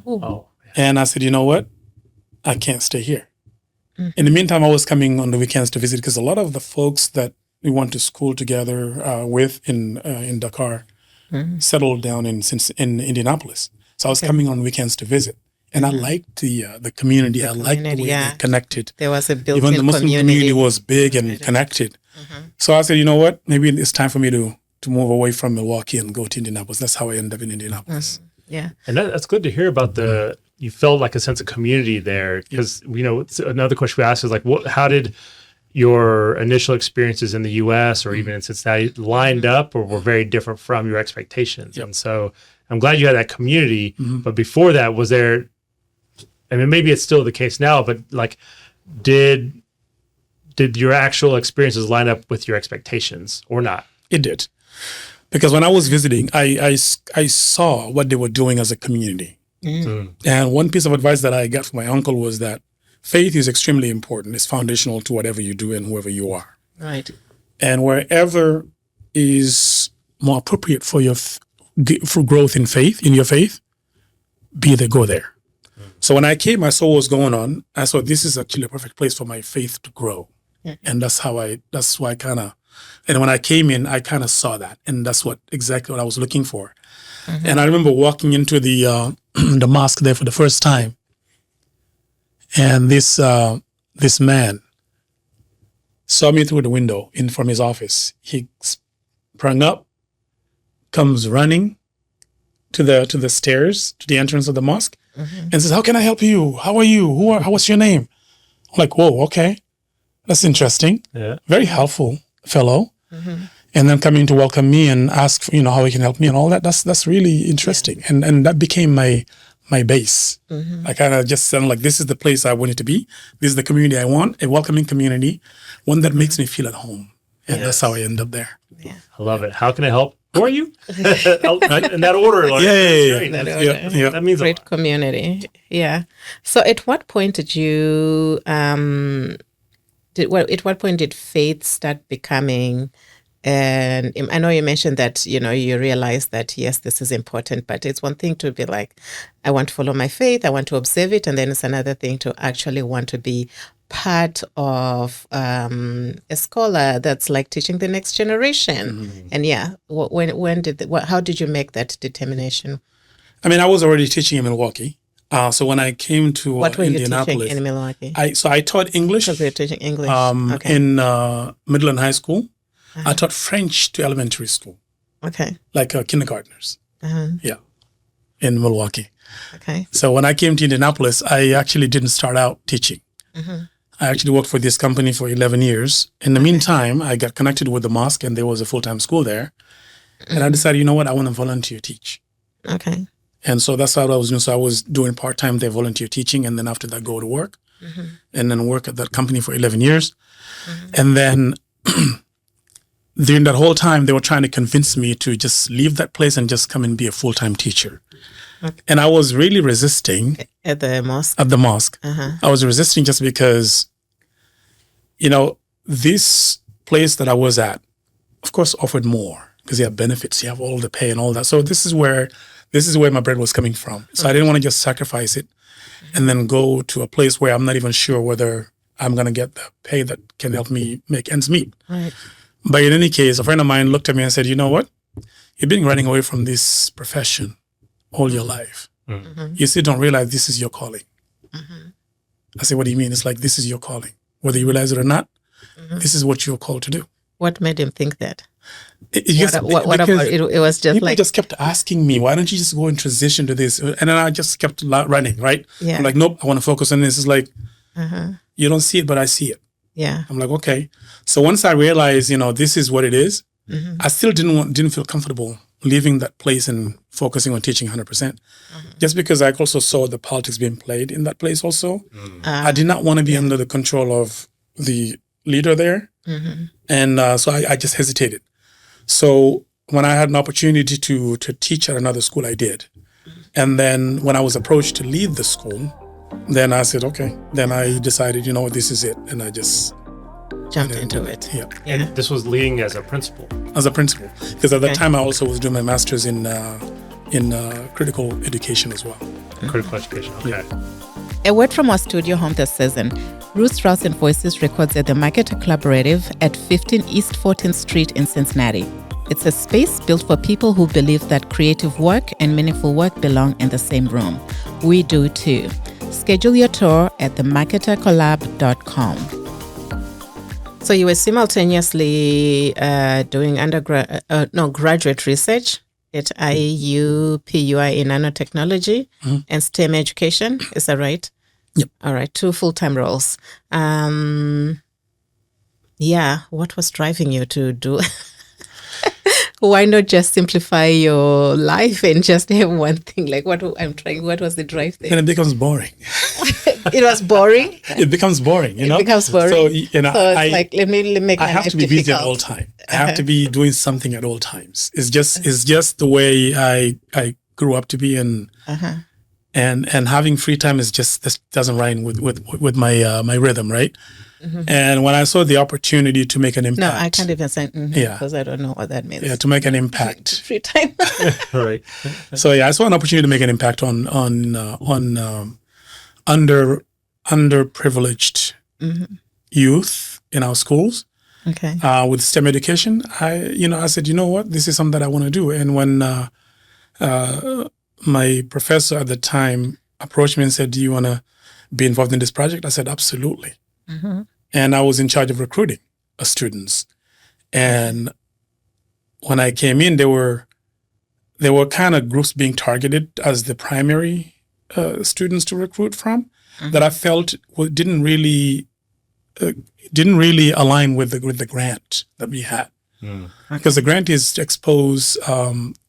Speaker 2: Oh.
Speaker 3: And I said, "You know what? I can't stay here." Mm-hmm. In the meantime, I was coming on the weekends to visit because a lot of the folks that we went to school together with in Dakar settled down in Indianapolis. So I was coming on weekends to visit. And I liked the community. I liked the way they connected.
Speaker 1: There was a built-in
Speaker 3: even the Muslim community was big and connected. Mm-hmm. So I said, you know what? Maybe it's time for me to move away from Milwaukee and go to Indianapolis. That's how I ended up in Indianapolis.
Speaker 1: Mm-hmm. Yeah.
Speaker 2: And that's good to hear about you felt like a sense of community there. Because, another question we asked is like, how did your initial experiences in the U.S. or even in Cincinnati lined up or were very different from your expectations? Yep. And so I'm glad you had that community. Mm-hmm. But before that, was there, I mean, maybe it's still the case now, but like, did your actual experiences line up with your expectations or not?
Speaker 3: It did. Because when I was visiting, I saw what they were doing as a community. Mm. And one piece of advice that I got from my uncle was that faith is extremely important. It's foundational to whatever you do and whoever you are.
Speaker 1: Right.
Speaker 3: And wherever is more appropriate for for growth in your faith, go there. So when I came, I saw what was going on. I thought this is actually a perfect place for my faith to grow. Mm-hmm. And and when I came in, I kind of saw that. And that's exactly what I was looking for. Mm-hmm. And I remember walking into the the mosque there for the first time. And this man saw me through the window from his office. He sprung up, comes running to the stairs, to the entrance of the mosque, and says, "How can I help you? How are you? What's your name?" I'm like, "Whoa, okay. That's interesting." Yeah. Very helpful fellow. Mm-hmm. And then coming to welcome me and ask, how he can help me and all that. That's really interesting. Yeah. And that became my base. Mm-hmm. I kind of just sounded like, this is the place I wanted to be. This is the community I want, a welcoming community, one that makes me feel at home. And that's how I end up there.
Speaker 2: Yeah. I love it. How can I help? Who are you? In that order. Like,
Speaker 3: yeah.
Speaker 2: That means
Speaker 1: great community. Yeah. So at what point did you, at what point did faith start becoming, and I know you mentioned that, you realized that, yes, this is important, but it's one thing to be like, I want to follow my faith, I want to observe it. And then it's another thing to actually want to be part of a scholar that's like teaching the next generation. Mm-hmm. And how did you make that determination?
Speaker 3: I mean, I was already teaching in Milwaukee. So when I came to
Speaker 1: what were
Speaker 3: Indianapolis,
Speaker 1: you teaching in Milwaukee?
Speaker 3: I taught English.
Speaker 1: So you were teaching English
Speaker 3: in Midland High School. Uh-huh. I taught French to elementary school. Okay. Like kindergartners. Uh-huh. Yeah. In Milwaukee.
Speaker 1: Okay.
Speaker 3: So when I came to Indianapolis, I actually didn't start out teaching. Mm-hmm. I actually worked for this company for 11 years. In the meantime, I got connected with the mosque, and there was a full-time school there. Mm-hmm. And I decided, you know what, I want to volunteer teach.
Speaker 1: Okay.
Speaker 3: And so that's what I was doing. So I was doing part-time there, volunteer teaching, and then after that, go to work, and then work at that company for 11 years. Mm-hmm. And then during that whole time, they were trying to convince me to just leave that place and just come and be a full-time teacher. Okay. And I was really resisting.
Speaker 1: At the mosque?
Speaker 3: At the mosque. Uh-huh. I was resisting just because, this place that I was at, of course, offered more because you have benefits, you have all the pay and all that. So this is where my bread was coming from. So I didn't want to just sacrifice it and then go to a place where I'm not even sure whether I'm going to get the pay that can help me make ends meet. Right. But in any case, a friend of mine looked at me and said, you know what? You've been running away from this profession all your life. Mm-hmm. You still don't realize this is your calling. Mm-hmm. I said, what do you mean? It's like, this is your calling. Whether you realize it or not, this is what you're called to do.
Speaker 1: What made him think that?
Speaker 3: Yes,
Speaker 1: What about it? It was just
Speaker 3: people
Speaker 1: like
Speaker 3: just kept asking me, why don't you just go and transition to this? And then I just kept running, right?
Speaker 1: Yeah.
Speaker 3: I'm like, nope, I want to focus on this. It's like, you don't see it, but I see it.
Speaker 1: Yeah.
Speaker 3: I'm like, okay. So once I realized, this is what it is, I still didn't feel comfortable leaving that place and focusing on teaching 100%. Just because I also saw the politics being played in that place also. I did not want to be under the control of the leader there. And so I just hesitated. So when I had an opportunity to teach at another school, I did. And then when I was approached to leave the school, then I said, okay. Then I decided, this is it. And I just
Speaker 1: jumped into it.
Speaker 3: Yeah.
Speaker 2: And this was leading as a principal.
Speaker 3: As a principal. Because at that time, I also was doing my master's in critical education as well.
Speaker 2: Critical education, okay.
Speaker 1: A word from our studio home this season. Roots, Routes and Voices records at the Marketer Collaborative at 15 East 14th Street in Cincinnati. It's a space built for people who believe that creative work and meaningful work belong in the same room. We do too. Schedule your tour at themarketercollab.com. So you were simultaneously doing graduate research at IUPUI in nanotechnology and STEM education. Is that right?
Speaker 3: Yep.
Speaker 1: All right. 2 full-time roles. What was driving you to do? Why not just simplify your life and just have one thing? Like what was the drive there?
Speaker 3: And it becomes boring.
Speaker 1: It was boring?
Speaker 3: It becomes boring,
Speaker 1: It becomes boring.
Speaker 3: So,
Speaker 1: it's like, let me make my
Speaker 3: I have
Speaker 1: life
Speaker 3: to be busy at
Speaker 1: difficult.
Speaker 3: all times. I have to be doing something at all times. It's just the way I grew up to be, and having free time this doesn't rhyme with my rhythm, right? And when I saw the opportunity to make an impact,
Speaker 1: No, I can't even say because I don't know what that means.
Speaker 3: Yeah, to make an impact.
Speaker 1: Free time.
Speaker 2: Right.
Speaker 3: So I saw an opportunity to make an impact on underprivileged youth in our schools.
Speaker 1: Okay.
Speaker 3: With STEM education, I said, you know what, this is something that I want to do. And when my professor at the time approached me and said, do you want to be involved in this project? I said, absolutely. And I was in charge of recruiting students. And when I came in, there were kind of groups being targeted as the primary students to recruit from that I felt didn't really align with the grant that we had. Because the grant is to expose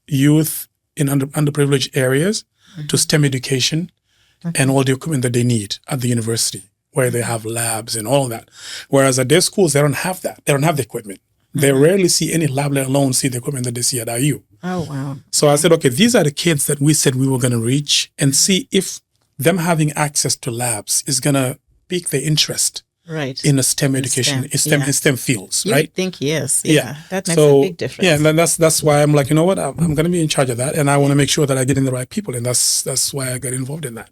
Speaker 3: youth in underprivileged areas to STEM education and all the equipment that they need at the university, where they have labs and all of that. Whereas at their schools, they don't have that. They don't have the equipment. They rarely see any lab, let alone see the equipment that they see at IU.
Speaker 1: Oh, wow.
Speaker 3: So I said, okay, these are the kids that we said we were going to reach and see if them having access to labs is going to pique their interest in the STEM education, in STEM fields,
Speaker 1: you
Speaker 3: right?
Speaker 1: I think, yes.
Speaker 3: Yeah.
Speaker 1: That makes a big difference.
Speaker 3: Yeah, and that's why I'm like, you know what, I'm going to be in charge of that, and I want to make sure that I get in the right people, and that's why I got involved in that.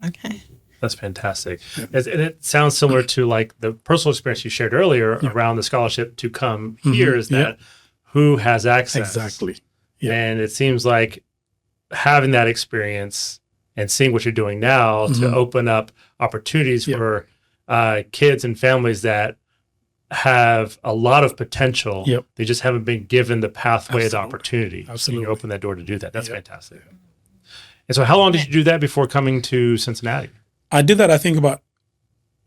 Speaker 1: Okay.
Speaker 2: That's fantastic. And it sounds similar to like the personal experience you shared earlier around the scholarship to come here is that who has access.
Speaker 3: Exactly.
Speaker 2: Yeah. And it seems like having that experience and seeing what you're doing now to open up opportunities for kids and families that have a lot of potential. They just haven't been given the pathway, the opportunity.
Speaker 3: Absolutely.
Speaker 2: And you open that door to do that. That's fantastic. And so how long did you do that before coming to Cincinnati?
Speaker 3: I did that, I think it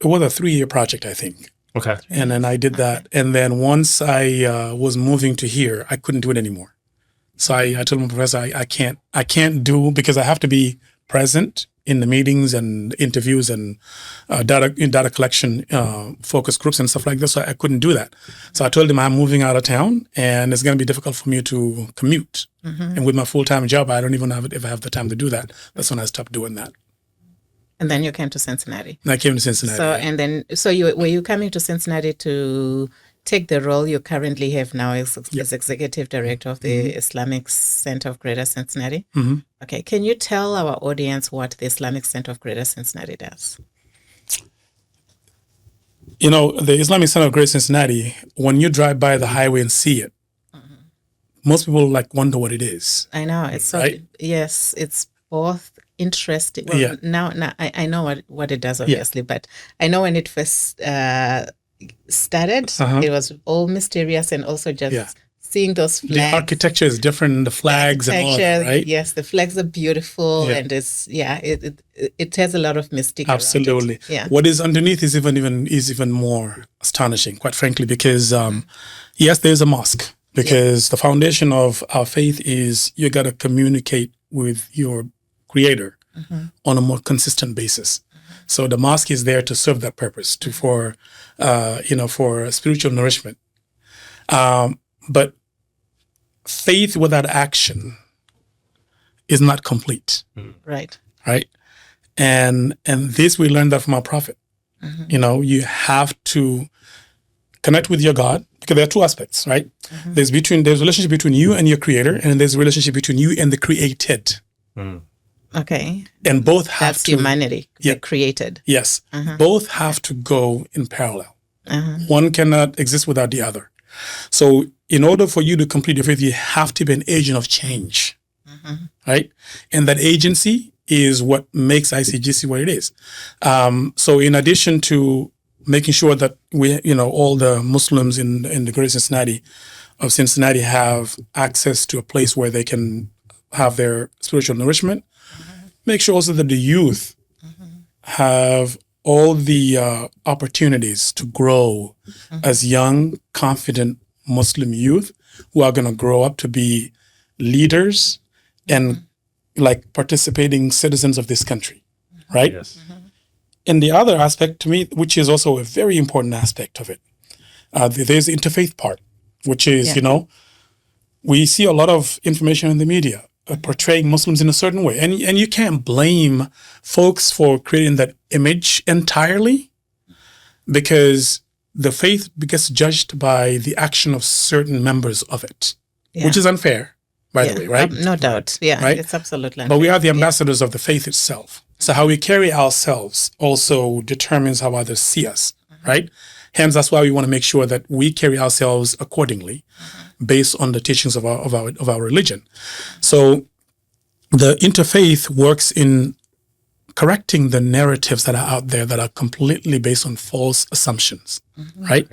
Speaker 3: was a 3-year project, I think.
Speaker 2: Okay.
Speaker 3: And then I did that. And then once I was moving to here, I couldn't do it anymore. So I told my professor, I can't do, because I have to be present in the meetings and interviews and data collection, focus groups and stuff like this. So I couldn't do that. So I told him I'm moving out of town and it's going to be difficult for me to commute. And with my full-time job, I don't even have the time to do that. That's when I stopped doing that.
Speaker 1: And then you came to Cincinnati.
Speaker 3: And I came to Cincinnati.
Speaker 1: So were you coming to Cincinnati to take the role you currently have now as executive director of the Islamic Center of Greater Cincinnati? Okay. Can you tell our audience what the Islamic Center of Greater Cincinnati does?
Speaker 3: The Islamic Center of Greater Cincinnati, when you drive by the highway and see it, most people wonder what it is.
Speaker 1: I know. It's so,
Speaker 3: right?
Speaker 1: Yes, it's both interesting. Well, now I know what it does, obviously, but I know when it first started, it was all mysterious, and also just seeing those flags.
Speaker 3: The architecture is different, the flags and all that, right?
Speaker 1: Yes, the flags are beautiful, and it has a lot of mystique.
Speaker 3: Absolutely.
Speaker 1: Yeah.
Speaker 3: What is underneath is even more astonishing, quite frankly, because yes, there's a mosque, because the foundation of our faith is you got to communicate with your Creator on a more consistent basis. So the mosque is there to serve that purpose, for spiritual nourishment. But faith without action is not complete.
Speaker 1: Right.
Speaker 3: Right. And this, we learned that from our prophet. You have to connect with your God, because there are two aspects, right? There's a relationship between you and your Creator, and there's a relationship between you and the created.
Speaker 1: Okay.
Speaker 3: And both have
Speaker 1: That's humanity, the created.
Speaker 3: Yes. Both have to go in parallel. One cannot exist without the other. So in order for you to complete your faith, you have to be an agent of change, right? And that agency is what makes ICGC what it is. So in addition to making sure that all the Muslims in the greater Cincinnati have access to a place where they can have their spiritual nourishment, make sure also that the youth have all the opportunities to grow as young, confident Muslim youth who are going to grow up to be leaders and participating citizens of this country, right?
Speaker 2: Yes.
Speaker 3: And the other aspect to me, which is also a very important aspect of it, there's the interfaith part, which is, we see a lot of information in the media portraying Muslims in a certain way. And you can't blame folks for creating that image entirely, because the faith gets judged by the action of certain members of it, which is unfair, by the way, right?
Speaker 1: No doubt. Yeah,
Speaker 3: right?
Speaker 1: It's absolutely unfair.
Speaker 3: But we are the ambassadors of the faith itself. So how we carry ourselves also determines how others see us, right? Hence, that's why we want to make sure that we carry ourselves accordingly, based on the teachings of our religion. So the interfaith works in correcting the narratives that are out there that are completely based on false assumptions, right?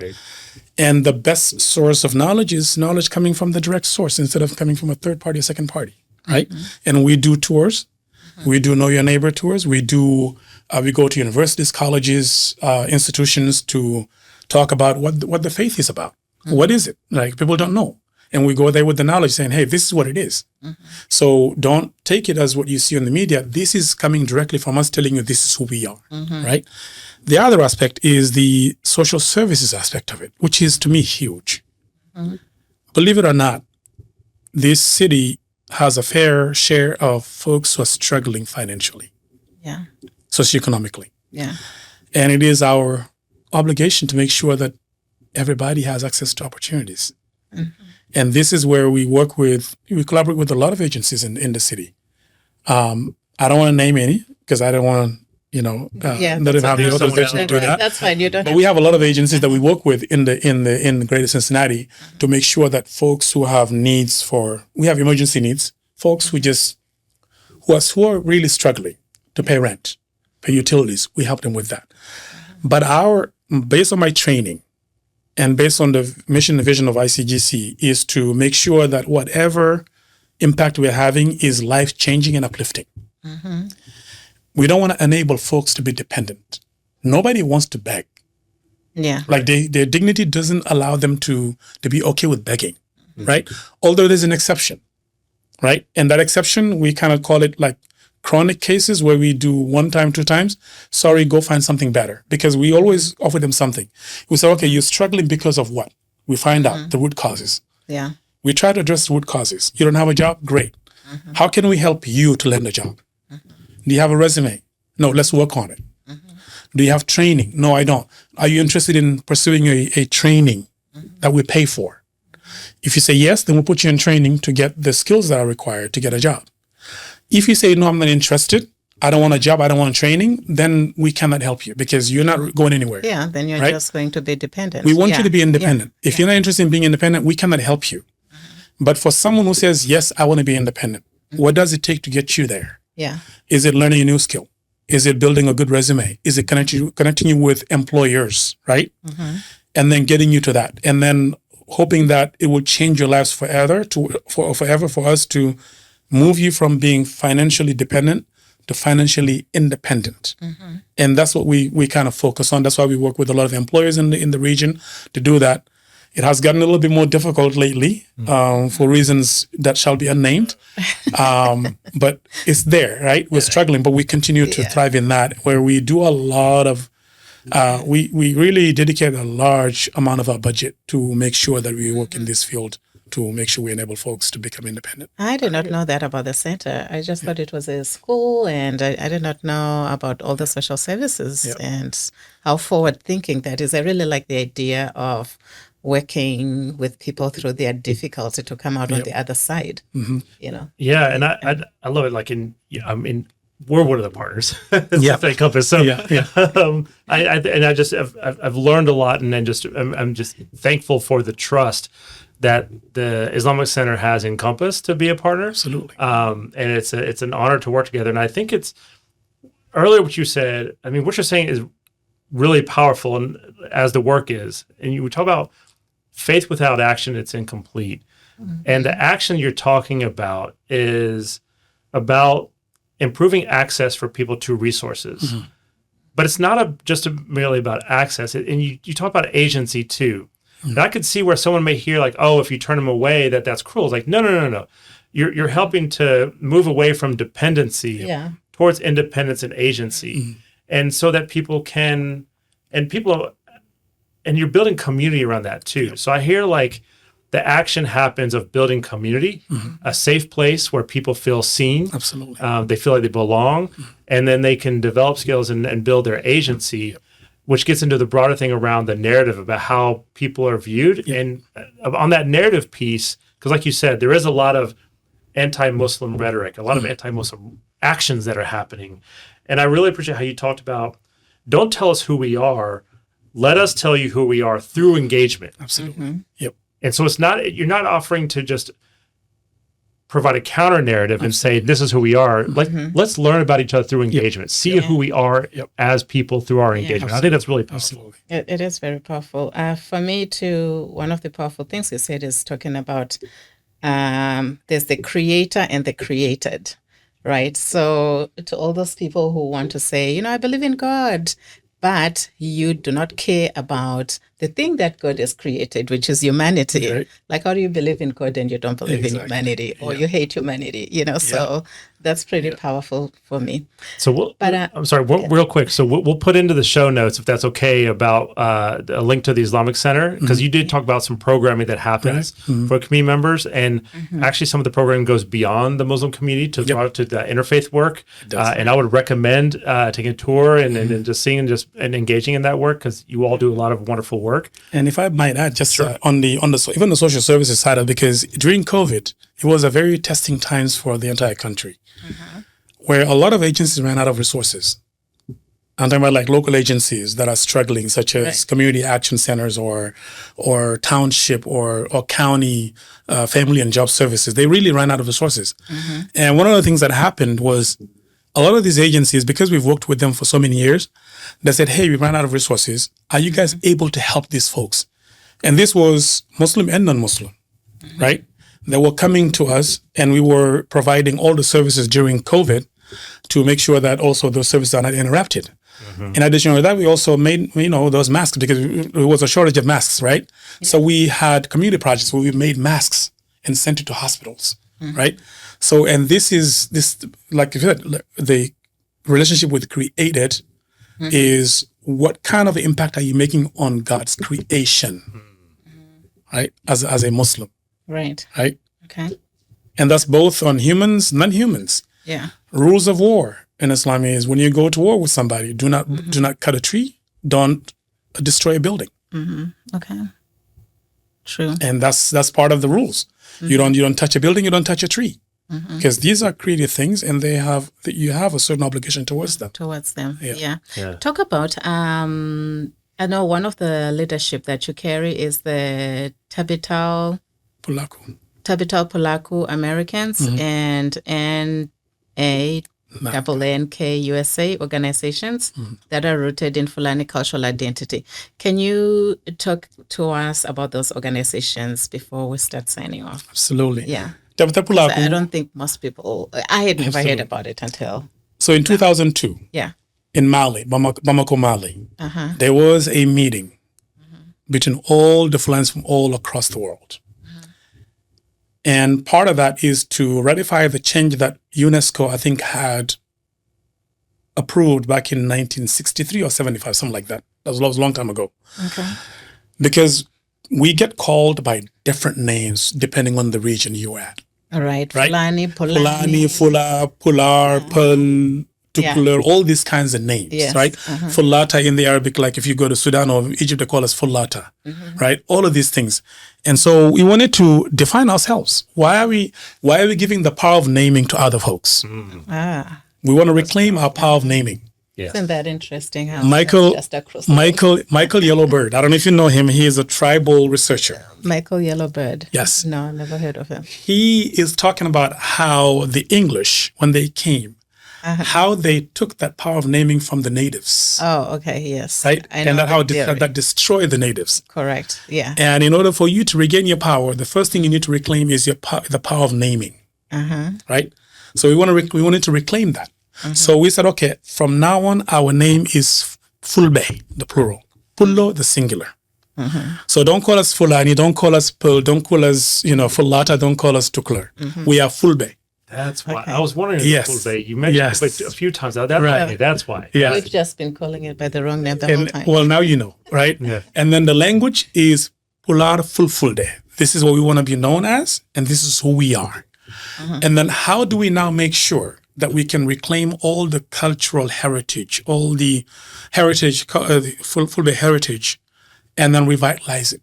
Speaker 3: And the best source of knowledge is knowledge coming from the direct source instead of coming from a third party or second party, right? And we do tours. We do Know Your Neighbor tours. We go to universities, colleges, institutions to talk about what the faith is about. What is it? People don't know. And we go there with the knowledge saying, hey, this is what it is. So don't take it as what you see on the media. This is coming directly from us telling you this is who we are, right? The other aspect is the social services aspect of it, which is to me huge. Believe it or not, this city has a fair share of folks who are struggling financially, socioeconomically. And it is our obligation to make sure that everybody has access to opportunities. And this is where we collaborate with a lot of agencies in the city. I don't want to name any because I don't want to, not have the authorization to do that.
Speaker 1: That's fine. You don't.
Speaker 3: But we have a lot of agencies that we work with in the greater Cincinnati to make sure that folks who have needs we have emergency needs, folks who are really struggling to pay rent, pay utilities, we help them with that. But based on my training, and based on the mission and vision of ICGC, is to make sure that whatever impact we're having is life-changing and uplifting. We don't want to enable folks to be dependent. Nobody wants to beg. Their dignity doesn't allow them to be okay with begging, right? Although there's an exception, right? And that exception, we kind of call it chronic cases where we do 1 time, 2 times. Sorry, go find something better. Because we always offer them something. We say, okay, you're struggling because of what? We find out the root causes. We try to address the root causes. You don't have a job? Great. How can we help you to land a job? Do you have a resume? No, let's work on it. Do you have training? No, I don't. Are you interested in pursuing a training that we pay for? If you say yes, then we'll put you in training to get the skills that are required to get a job. If you say, no, I'm not interested, I don't want a job, I don't want training, then we cannot help you because you're not going anywhere.
Speaker 1: Then you're just going to be dependent.
Speaker 3: We want you to be independent. If you're not interested in being independent, we cannot help you. But for someone who says, yes, I want to be independent, what does it take to get you there? Is it learning a new skill? Is it building a good resume? Is it connecting you with employers, right? and then getting you to that, and then hoping that it will change your lives forever for us to move you from being financially dependent to financially independent. And that's what we kind of focus on. That's why we work with a lot of employers in the region to do that. It has gotten a little bit more difficult lately for reasons that shall be unnamed. But it's there, right? We're struggling, but we continue to thrive in that, where we do a lot of, we really dedicate a large amount of our budget to make sure that we work in this field to make sure we enable folks to become independent.
Speaker 1: I did not know that about the center. I just thought it was a school, and I did not know about all the social services and how forward-thinking that is. I really like the idea of working with people through their difficulty to come out on the other side.
Speaker 2: Yeah, and I love it. Like we're one of the partners. Interfaith Compass. So I've learned a lot, and then I'm just thankful for the trust that the Islamic Center has in Compass to be a partner.
Speaker 3: Absolutely.
Speaker 2: And it's an honor to work together. And I think it's earlier what you said. I mean, what you're saying is really powerful, and as the work is. And you talk about faith without action, it's incomplete. And the action you're talking about is about improving access for people to resources. But it's not just merely about access. And you talk about agency too. And I could see where someone may hear like, oh, if you turn them away, that's cruel. It's like, no. You're helping to move away from dependency towards independence and agency. And so that people can, and you're building community around that too. So I hear like the action happens of building community, a safe place where people feel seen.
Speaker 3: Absolutely.
Speaker 2: They feel like they belong, and then they can develop skills and build their agency, which gets into the broader thing around the narrative about how people are viewed. And on that narrative piece, because like you said, there is a lot of anti-Muslim rhetoric, a lot of anti-Muslim actions that are happening. And I really appreciate how you talked about, don't tell us who we are, let us tell you who we are through engagement.
Speaker 3: Absolutely. Yep.
Speaker 2: And so you're not offering to just provide a counter narrative and say, this is who we are. Let's learn about each other through engagement, see who we are as people through our engagement. I think that's really powerful.
Speaker 1: It is very powerful. For me too, one of the powerful things you said is talking about there's the creator and the created, right? So to all those people who want to say, I believe in God, but you do not care about the thing that God has created, which is humanity. Right. Like, how do you believe in God and you don't believe in humanity, or you hate humanity? So that's pretty powerful for me.
Speaker 2: So I'm sorry, real quick. So we'll put into the show notes, if that's okay, about a link to the Islamic Center, because you did talk about some programming that happens for community members, and actually some of the programming goes beyond the Muslim community to the interfaith work. And I would recommend taking a tour and just seeing and engaging in that work, because you all do a lot of wonderful work.
Speaker 3: And if I might add, just on the even the social services side of it, because during COVID, it was a very testing times for the entire country, where a lot of agencies ran out of resources. I'm talking about like local agencies that are struggling, such as community action centers or township or county family and job services. They really ran out of resources. And one of the things that happened was a lot of these agencies, because we've worked with them for so many years, they said, hey, we ran out of resources. Are you guys able to help these folks? And this was Muslim and non-Muslim, right? They were coming to us, and we were providing all the services during COVID to make sure that also those services are not interrupted. In addition to that, we also made, those masks, because there was a shortage of masks, right? So we had community projects where we made masks and sent it to hospitals, right? So, and this, like you said, the relationship with created is what kind of impact are you making on God's creation, right? As a Muslim.
Speaker 1: Right.
Speaker 3: Right?
Speaker 1: Okay.
Speaker 3: And that's both on humans, non-humans.
Speaker 1: Yeah.
Speaker 3: Rules of war in Islam is when you go to war with somebody, do not cut a tree, don't destroy a building.
Speaker 1: Okay. True.
Speaker 3: And that's part of the rules. You don't touch a building, you don't touch a tree. Because these are created things, and you have a certain obligation towards them.
Speaker 1: Yeah. Talk about, I know one of the leadership that you carry is the Tabital Pulaku Americans and NK USA organizations that are rooted in Fulani cultural identity. Can you talk to us about those organizations before we start signing off?
Speaker 3: Absolutely.
Speaker 1: Yeah.
Speaker 3: Tabitapulagu.
Speaker 1: I don't think most people, I had never heard about it until.
Speaker 3: So in 2002, in Mali, Bamako, Mali, there was a meeting between all the Fulanis from all across the world. And part of that is to ratify the change that UNESCO, I think, had approved back in 1963 or 75, something like that. That was a long time ago.
Speaker 1: Okay.
Speaker 3: Because we get called by different names depending on the region you're at.
Speaker 1: All right.
Speaker 3: Fulani,
Speaker 1: Fulani,
Speaker 3: Fula, Pular, Pul, Tukulur, all these kinds of names, right? Fulata in the Arabic, like if you go to Sudan or Egypt, they call us Fulata, right? All of these things. And so we wanted to define ourselves. Why are we giving the power of naming to other folks? We want to reclaim our power of naming.
Speaker 1: Isn't that interesting? How
Speaker 3: Michael Yellowbird. I don't know if you know him. He is a tribal researcher.
Speaker 1: Michael Yellowbird.
Speaker 3: Yes.
Speaker 1: No, never heard of him.
Speaker 3: He is talking about how the English, when they came, how they took that power of naming from the natives.
Speaker 1: Oh, okay, yes.
Speaker 3: Right? And that destroyed the natives.
Speaker 1: Correct, yeah.
Speaker 3: And in order for you to regain your power, the first thing you need to reclaim is the power of naming. Right? So we wanted to reclaim that. So we said, okay, from now on, our name is Fulbe, the plural. Pullo, the singular. So don't call us Fulani, don't call us Pul, don't call us, Fulata, don't call us Tukler. We are Fulbe.
Speaker 2: That's why I was wondering.
Speaker 3: Fulbe.
Speaker 2: You mentioned it a few times. That's why.
Speaker 3: Yeah.
Speaker 1: We've just been calling it by the wrong name the whole time.
Speaker 3: Well, now you know, right?
Speaker 2: Yeah.
Speaker 3: And then the language is Pular Fulfulde. This is what we want to be known as, and this is who we are. And then how do we now make sure that we can reclaim all the cultural heritage, all the heritage, Fulbe heritage, and then revitalize it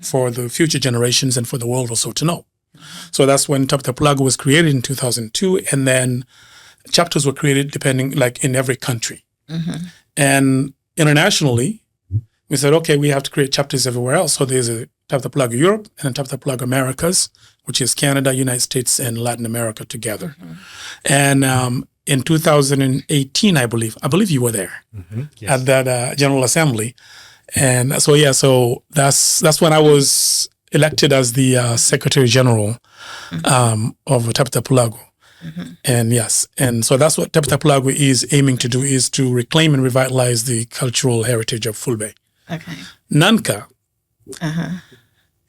Speaker 3: for the future generations and for the world also to know? So that's when Tabitapulagu was created in 2002, and then chapters were created depending, like in every country. And internationally, we said, okay, we have to create chapters everywhere else. So there's a Tabitapulagu Europe and a Tabitapulagu Americas, which is Canada, United States, and Latin America together. And in 2018, I believe you were there at that General Assembly. And so that's when I was elected as the Secretary General of Tabitapulagu. And so that's what Tabitapulagu is aiming to do, is to reclaim and revitalize the cultural heritage of Fulbe.
Speaker 1: Okay.
Speaker 3: Nanka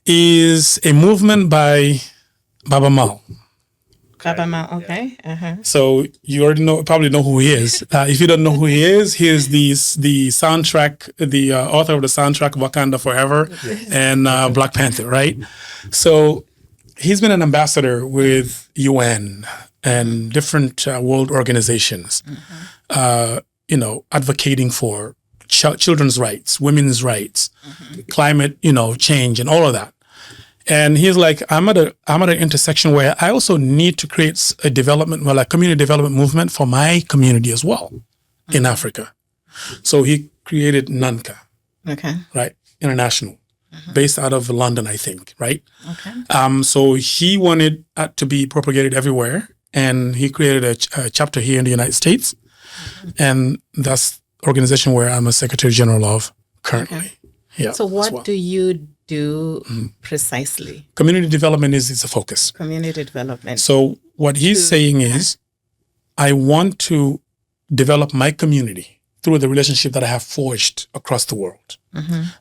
Speaker 3: is a movement by Baba Mal.
Speaker 1: Baba Mal, okay.
Speaker 3: So you already probably know who he is. If you don't know who he is the soundtrack, the author of the soundtrack Wakanda Forever and Black Panther, right? So he's been an ambassador with UN and different world organizations, advocating for children's rights, women's rights, climate, change, and all of that. And he's like, I'm at an intersection where I also need to create a community development movement for my community as well in Africa. So he created NANCA, right, international, based out of London, I think, right?
Speaker 1: Okay.
Speaker 3: So he wanted that to be propagated everywhere, and he created a chapter here in the United States, and that's the organization where I'm a Secretary General of currently.
Speaker 1: Okay.
Speaker 3: Yeah.
Speaker 1: So what do you do precisely?
Speaker 3: Community development is a focus.
Speaker 1: Community development.
Speaker 3: So what he's saying is, I want to develop my community through the relationship that I have forged across the world.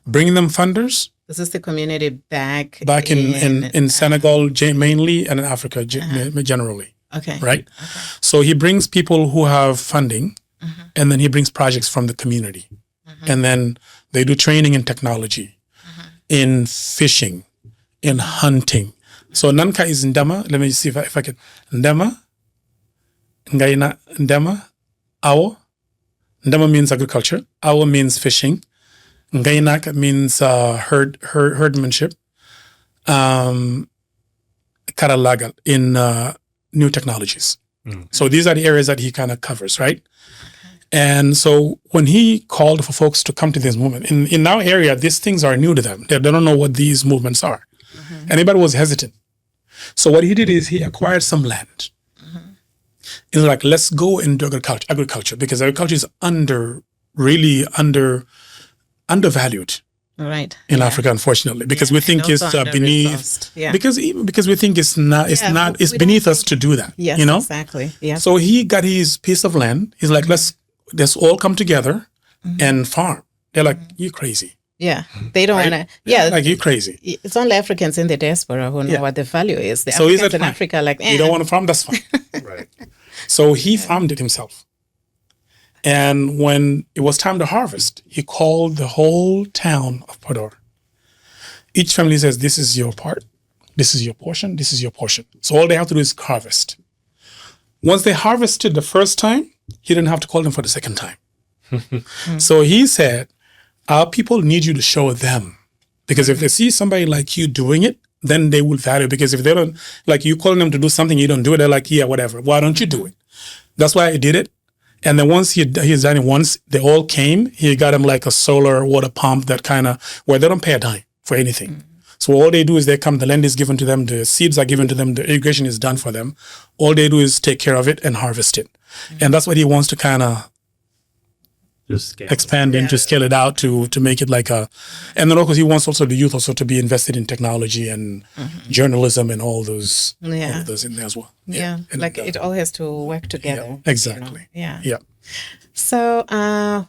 Speaker 3: Bringing them funders.
Speaker 1: This is the community back
Speaker 3: in Senegal mainly, and in Africa generally.
Speaker 1: Okay.
Speaker 3: Right? Okay. So he brings people who have funding, and then he brings projects from the community. And then they do training in technology, in fishing, in hunting. So Nanka is Ndema. Let me see if I can. Ndema, Ngaina, Ndema, Awo. Ndema means agriculture. Awo means fishing. Ngainak means herdmanship. Karalagal in new technologies. So these are the areas that he kind of covers, right? And so when he called for folks to come to this movement, in our area, these things are new to them. They don't know what these movements are. Anybody was hesitant. So what he did is he acquired some land. It's like, let's go and do agriculture because agriculture is undervalued.
Speaker 1: Right.
Speaker 3: In Africa, unfortunately, because we think it's beneath. Yeah. Because we think it's beneath us to do that.
Speaker 1: Yes, exactly. Yeah.
Speaker 3: So he got his piece of land. He's like, let's all come together and farm. They're like, you crazy.
Speaker 1: Yeah, they don't want to. Yeah,
Speaker 3: like you crazy.
Speaker 1: It's only Africans in the diaspora who know what the value is. The
Speaker 3: so
Speaker 1: Africans in Africa, like,
Speaker 3: you don't want to farm, that's fine. Right. So he farmed it himself. And when it was time to harvest, he called the whole town of Podor. Each family says, this is your part, this is your portion, this is your portion. So all they have to do is harvest. Once they harvested the first time, he didn't have to call them for the second time. So he said, our people need you to show them. Because if they see somebody like you doing it, then they will value it. Because if they don't, like you calling them to do something, you don't do it, they're like, yeah, whatever. Why don't you do it? That's why I did it. And then once he's done it once, they all came. He got them like a solar water pump that kind of, where they don't pay a dime for anything. So all they do is they come, the land is given to them, the seeds are given to them, the irrigation is done for them. All they do is take care of it and harvest it. And that's what he wants to kind of expand and to scale it out to make it like a, and then of course he wants also the youth also to be invested in technology and journalism and all those in there as well.
Speaker 1: Yeah, like it all has to work together.
Speaker 3: Yeah, exactly.
Speaker 1: You know?
Speaker 3: Yeah.
Speaker 1: So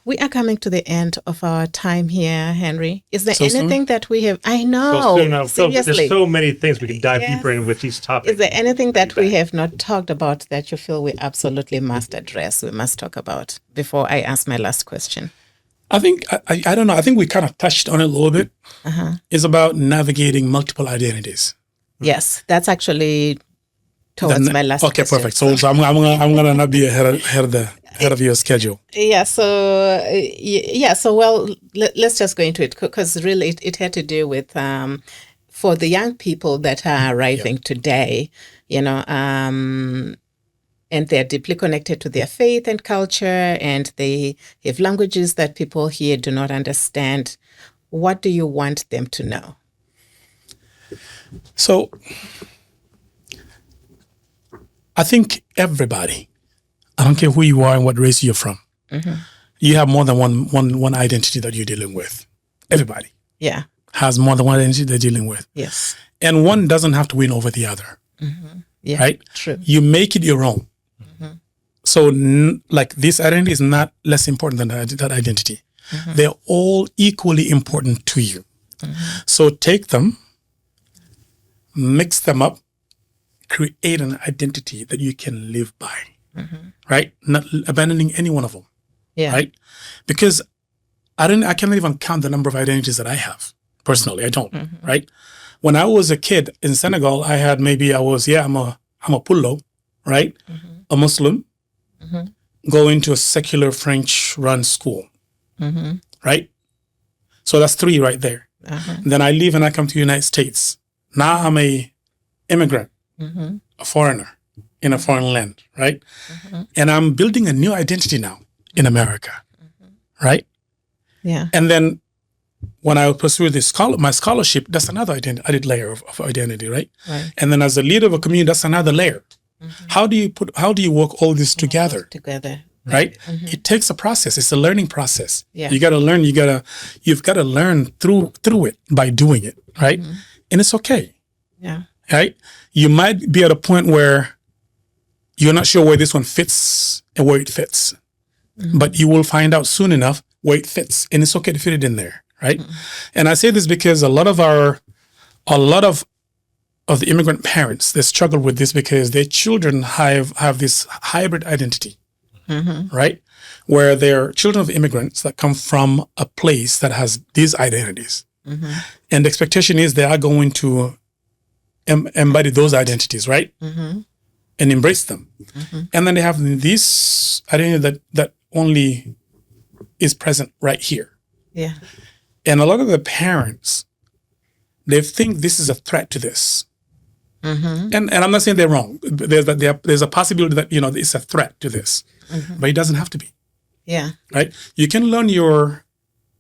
Speaker 1: we are coming to the end of our time here, Henry. Is there anything that we have? I know. Seriously.
Speaker 2: There's so many things we can dive deeper in with each topic.
Speaker 1: Is there anything that we have not talked about that you feel we absolutely must address, we must talk about before I ask my last question?
Speaker 3: I think, I don't know, I think we kind of touched on it a little bit. It's about navigating multiple identities.
Speaker 1: Yes, that's actually towards my last question.
Speaker 3: Okay, perfect. So I'm gonna not be ahead of your schedule.
Speaker 1: Yeah. So well, let's just go into it because really it had to do with for the young people that are arriving today, you know, and they're deeply connected to their faith and culture, and they have languages that people here do not understand. What do you want them to know?
Speaker 3: So I think everybody, I don't care who you are and what race you're from, you have more than one identity that you're dealing with. Everybody has more than one identity they're dealing with.
Speaker 1: Yes.
Speaker 3: And one doesn't have to win over the other.
Speaker 1: Yeah,
Speaker 3: right?
Speaker 1: True.
Speaker 3: You make it your own. So like this identity is not less important than that identity. They're all equally important to you. So take them, mix them up, create an identity that you can live by, right? Not abandoning any one of them, right? Because I can't even count the number of identities that I have. Personally, I don't, right? When I was a kid in Senegal, I had I'm a Pullo, right? A Muslim, going to a secular French-run school, right? So that's 3 right there. Then I leave and I come to the United States. Now I'm a immigrant, a foreigner in a foreign land, right? And I'm building a new identity now in America, right?
Speaker 1: Yeah.
Speaker 3: And then when I pursue my scholarship, that's another added layer of identity, right? And then as a leader of a community, that's another layer. How do you work all this together? Right? It takes a process. It's a learning process. You got to learn. You've got to learn through it by doing it, right? And it's okay.
Speaker 1: Yeah.
Speaker 3: Right? You might be at a point where you're not sure where this one fits and where it fits, but you will find out soon enough where it fits, and it's okay to fit it in there, right? And I say this because a lot of the immigrant parents, they struggle with this because their children have this hybrid identity, right? Where they're children of immigrants that come from a place that has these identities. And the expectation is they are going to embody those identities, right? And embrace them. And then they have this identity that only is present right here. Yeah. And a lot of the parents, they think this is a threat to this. And I'm not saying they're wrong. There's a possibility that, it's a threat to this, but it doesn't have to be.
Speaker 1: Yeah.
Speaker 3: Right? You can learn your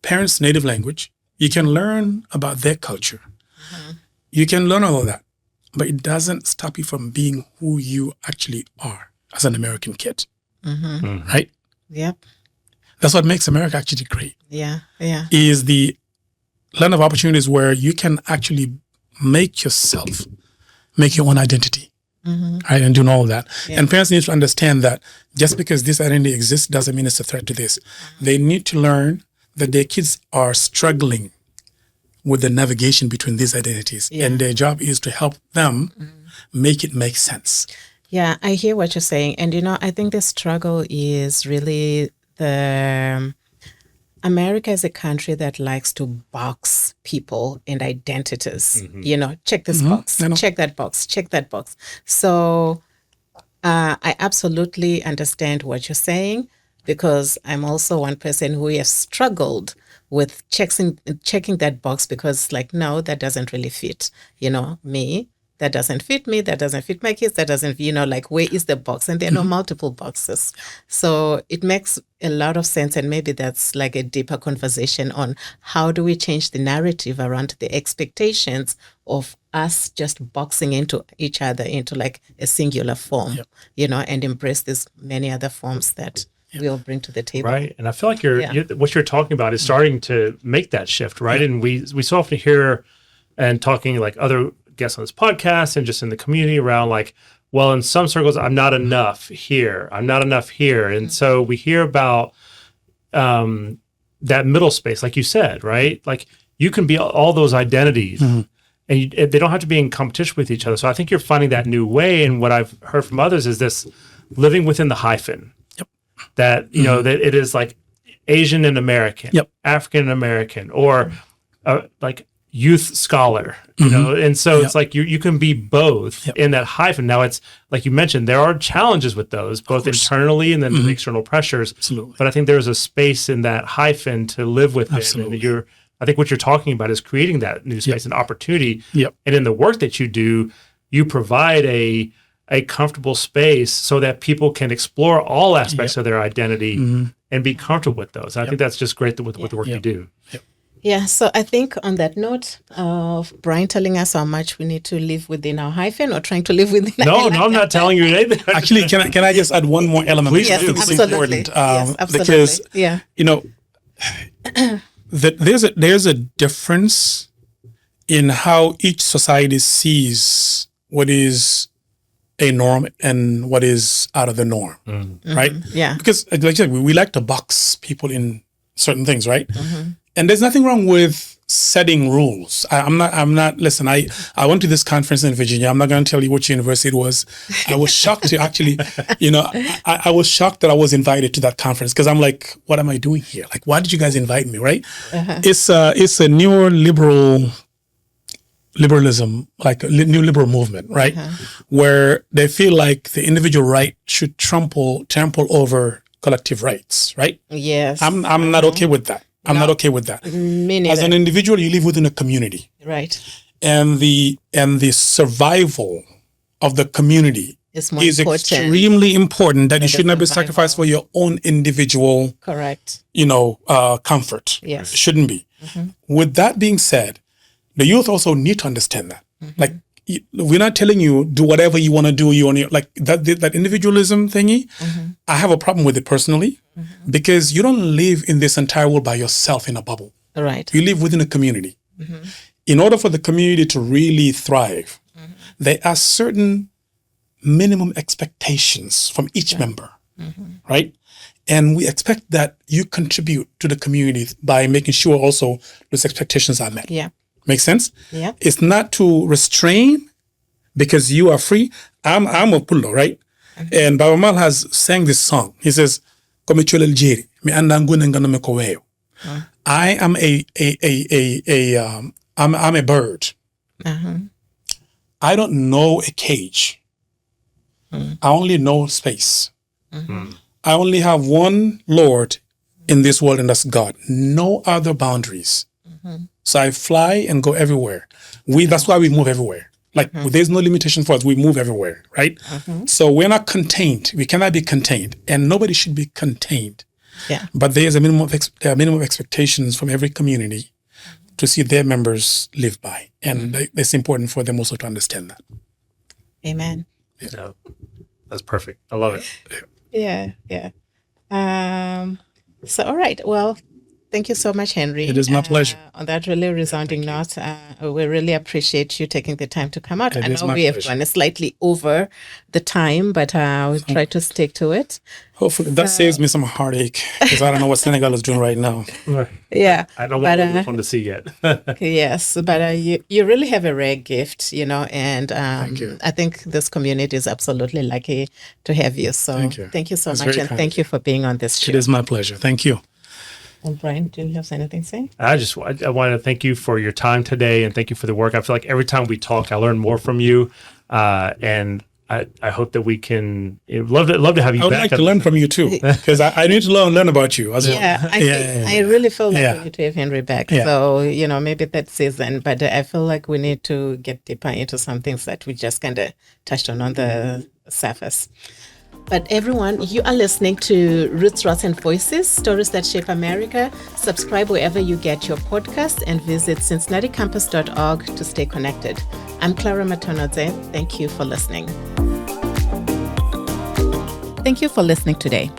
Speaker 3: parents' native language. You can learn about their culture. You can learn all of that, but it doesn't stop you from being who you actually are. as an American kid,
Speaker 1: Mm-hmm.
Speaker 3: right?
Speaker 1: Yep.
Speaker 3: That's what makes America actually great.
Speaker 1: Yeah. Yeah.
Speaker 3: Is the land of opportunities where you can actually make your own identity, right? And doing all of that.
Speaker 1: Yeah.
Speaker 3: And parents need to understand that just because this identity exists doesn't mean it's a threat to this. They need to learn that their kids are struggling with the navigation between these identities.
Speaker 1: Yeah.
Speaker 3: And their job is to help them make it make sense.
Speaker 1: Yeah, I hear what you're saying. And, I think the struggle is really America is a country that likes to box people and identities. Check this box, check that box, check that box. So I absolutely understand what you're saying, because I'm also one person who has struggled with checking that box, because no, that doesn't really fit, me. That doesn't fit me. That doesn't fit my kids. That doesn't, where is the box? And there are no multiple boxes. So it makes a lot of sense. And maybe that's like a deeper conversation on how do we change the narrative around the expectations of us just boxing into each other into like a singular form, and embrace these many other forms that we'll bring to the table.
Speaker 2: Right. And I feel like what you're talking about is starting to make that shift, right? And we so often hear and talking like other guests on this podcast and just in the community around like, well, in some circles, I'm not enough here. I'm not enough here. And so we hear about that middle space, like you said, right? Like you can be all those identities and they don't have to be in competition with each other. So I think you're finding that new way. And what I've heard from others is this living within the hyphen. That, that it is like Asian and American, African and American, or like youth scholar, and so it's like you can be both in that hyphen. Now it's like you mentioned, there are challenges with those, both internally and then the external pressures.
Speaker 3: Absolutely.
Speaker 2: But I think there's a space in that hyphen to live within.
Speaker 3: Absolutely.
Speaker 2: And I think what you're talking about is creating that new space and opportunity. And in the work that you do, you provide a comfortable space so that people can explore all aspects of their identity and be comfortable with those. I think that's just great with the work you do.
Speaker 1: Yeah, so I think on that note of Bryan telling us how much we need to live within our hyphen or trying to live within
Speaker 2: No, I'm not telling you anything.
Speaker 3: Actually, can I just add one more element?
Speaker 2: Please
Speaker 1: yes,
Speaker 2: do.
Speaker 1: Absolutely.
Speaker 3: Important,
Speaker 1: yes, absolutely.
Speaker 3: Because,
Speaker 1: Yeah.
Speaker 3: there's a difference in how each society sees what is a norm and what is out of the norm, right?
Speaker 1: Yeah.
Speaker 3: Because like I said, we like to box people in certain things, right? And there's nothing wrong with setting rules. I'm not, listen, I went to this conference in Virginia. I'm not going to tell you which university it was. I was shocked to actually, I was shocked that I was invited to that conference because I'm like, what am I doing here? Like, why did you guys invite me, right? It's a neoliberal liberalism, like a new liberal movement, right? Where they feel like the individual right should trample over collective rights, right?
Speaker 1: Yes.
Speaker 3: I'm not okay with that. I'm not okay with that. As an individual, you live within a community.
Speaker 1: Right.
Speaker 3: And the survival of the community is extremely important, that you should not be sacrificed for your own individual
Speaker 1: correct
Speaker 3: comfort.
Speaker 1: Yes.
Speaker 3: It shouldn't be. With that being said, the youth also need to understand that. Like, we're not telling you do whatever you want to do. You want like that individualism thingy. I have a problem with it personally because you don't live in this entire world by yourself in a bubble.
Speaker 1: Right.
Speaker 3: You live within a community. In order for the community to really thrive, there are certain minimum expectations from each member, right? And we expect that you contribute to the community by making sure also those expectations are met.
Speaker 1: Yeah.
Speaker 3: Make sense?
Speaker 1: Yeah.
Speaker 3: It's not to restrain because you are free. I'm a Pullo, right? And Baba Mal has sang this song. He says, I am I'm a bird. I don't know a cage. I only know space. I only have one Lord in this world, and that's God. No other boundaries. So I fly and go everywhere. That's why we move everywhere. Like there's no limitation for us. We move everywhere, right? So we're not contained. We cannot be contained, and nobody should be contained.
Speaker 1: Yeah.
Speaker 3: But there are minimum expectations from every community to see their members live by, and it's important for them also to understand that.
Speaker 1: Amen.
Speaker 2: So That's perfect. I love it.
Speaker 1: Yeah. So, all right. Well, thank you so much, Henry.
Speaker 3: It is my pleasure.
Speaker 1: On that really resounding note, we really appreciate you taking the time to come out. I know we have gone slightly over the time, but we'll try to stick to it.
Speaker 3: Hopefully that saves me some heartache, because I don't know what Senegal is doing right now.
Speaker 1: Yeah.
Speaker 2: I don't want anyone to see yet.
Speaker 1: Yes, but you really have a rare gift, and
Speaker 3: Thank you.
Speaker 1: I think this community is absolutely lucky to have you. So thank you so much, and thank you for being on this show.
Speaker 3: It is my pleasure. Thank you.
Speaker 1: And Bryan, do you have anything to say?
Speaker 2: I want to thank you for your time today, and thank you for the work. I feel like every time we talk, I learn more from you, and I hope that we can love to have you. I
Speaker 3: would
Speaker 2: back
Speaker 3: like to learn from you too, because I need to learn about you as well.
Speaker 1: I really feel like we need to have Henry back. So maybe that season, but I feel like we need to get deeper into some things that we just kind of touched on the surface. But everyone, you are listening to Roots, Roots and Voices, Stories That Shape America. Subscribe wherever you get your podcast and visit cincinnaticampus.org to stay connected. I'm Clara Matonhodze. Thank you for listening. Thank you for listening today.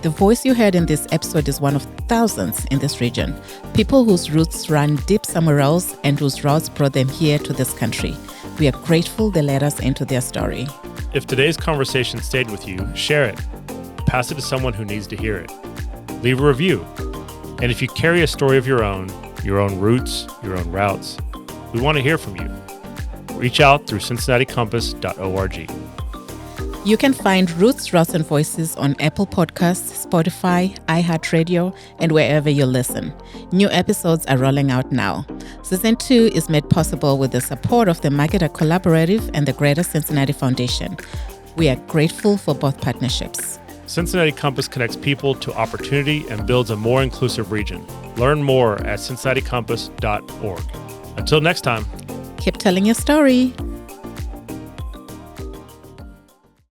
Speaker 1: The voice you heard in this episode is one of thousands in this region. People whose roots run deep somewhere else and whose routes brought them here to this country. We are grateful they led us into their story.
Speaker 2: If today's conversation stayed with you, share it. Pass it to someone who needs to hear it. Leave a review. And if you carry a story of your own roots, your own routes, we want to hear from you. Reach out through cincinnaticampus.org.
Speaker 1: You can find Roots, Routes and Voices on Apple Podcasts, Spotify, iHeartRadio, and wherever you listen. New episodes are rolling out now. Season 2 is made possible with the support of the Marketer Collaborative and the Greater Cincinnati Foundation. We are grateful for both partnerships.
Speaker 2: Cincinnati Compass connects people to opportunity and builds a more inclusive region. Learn more at cincinnaticampus.org. Until next time.
Speaker 1: Keep telling your story.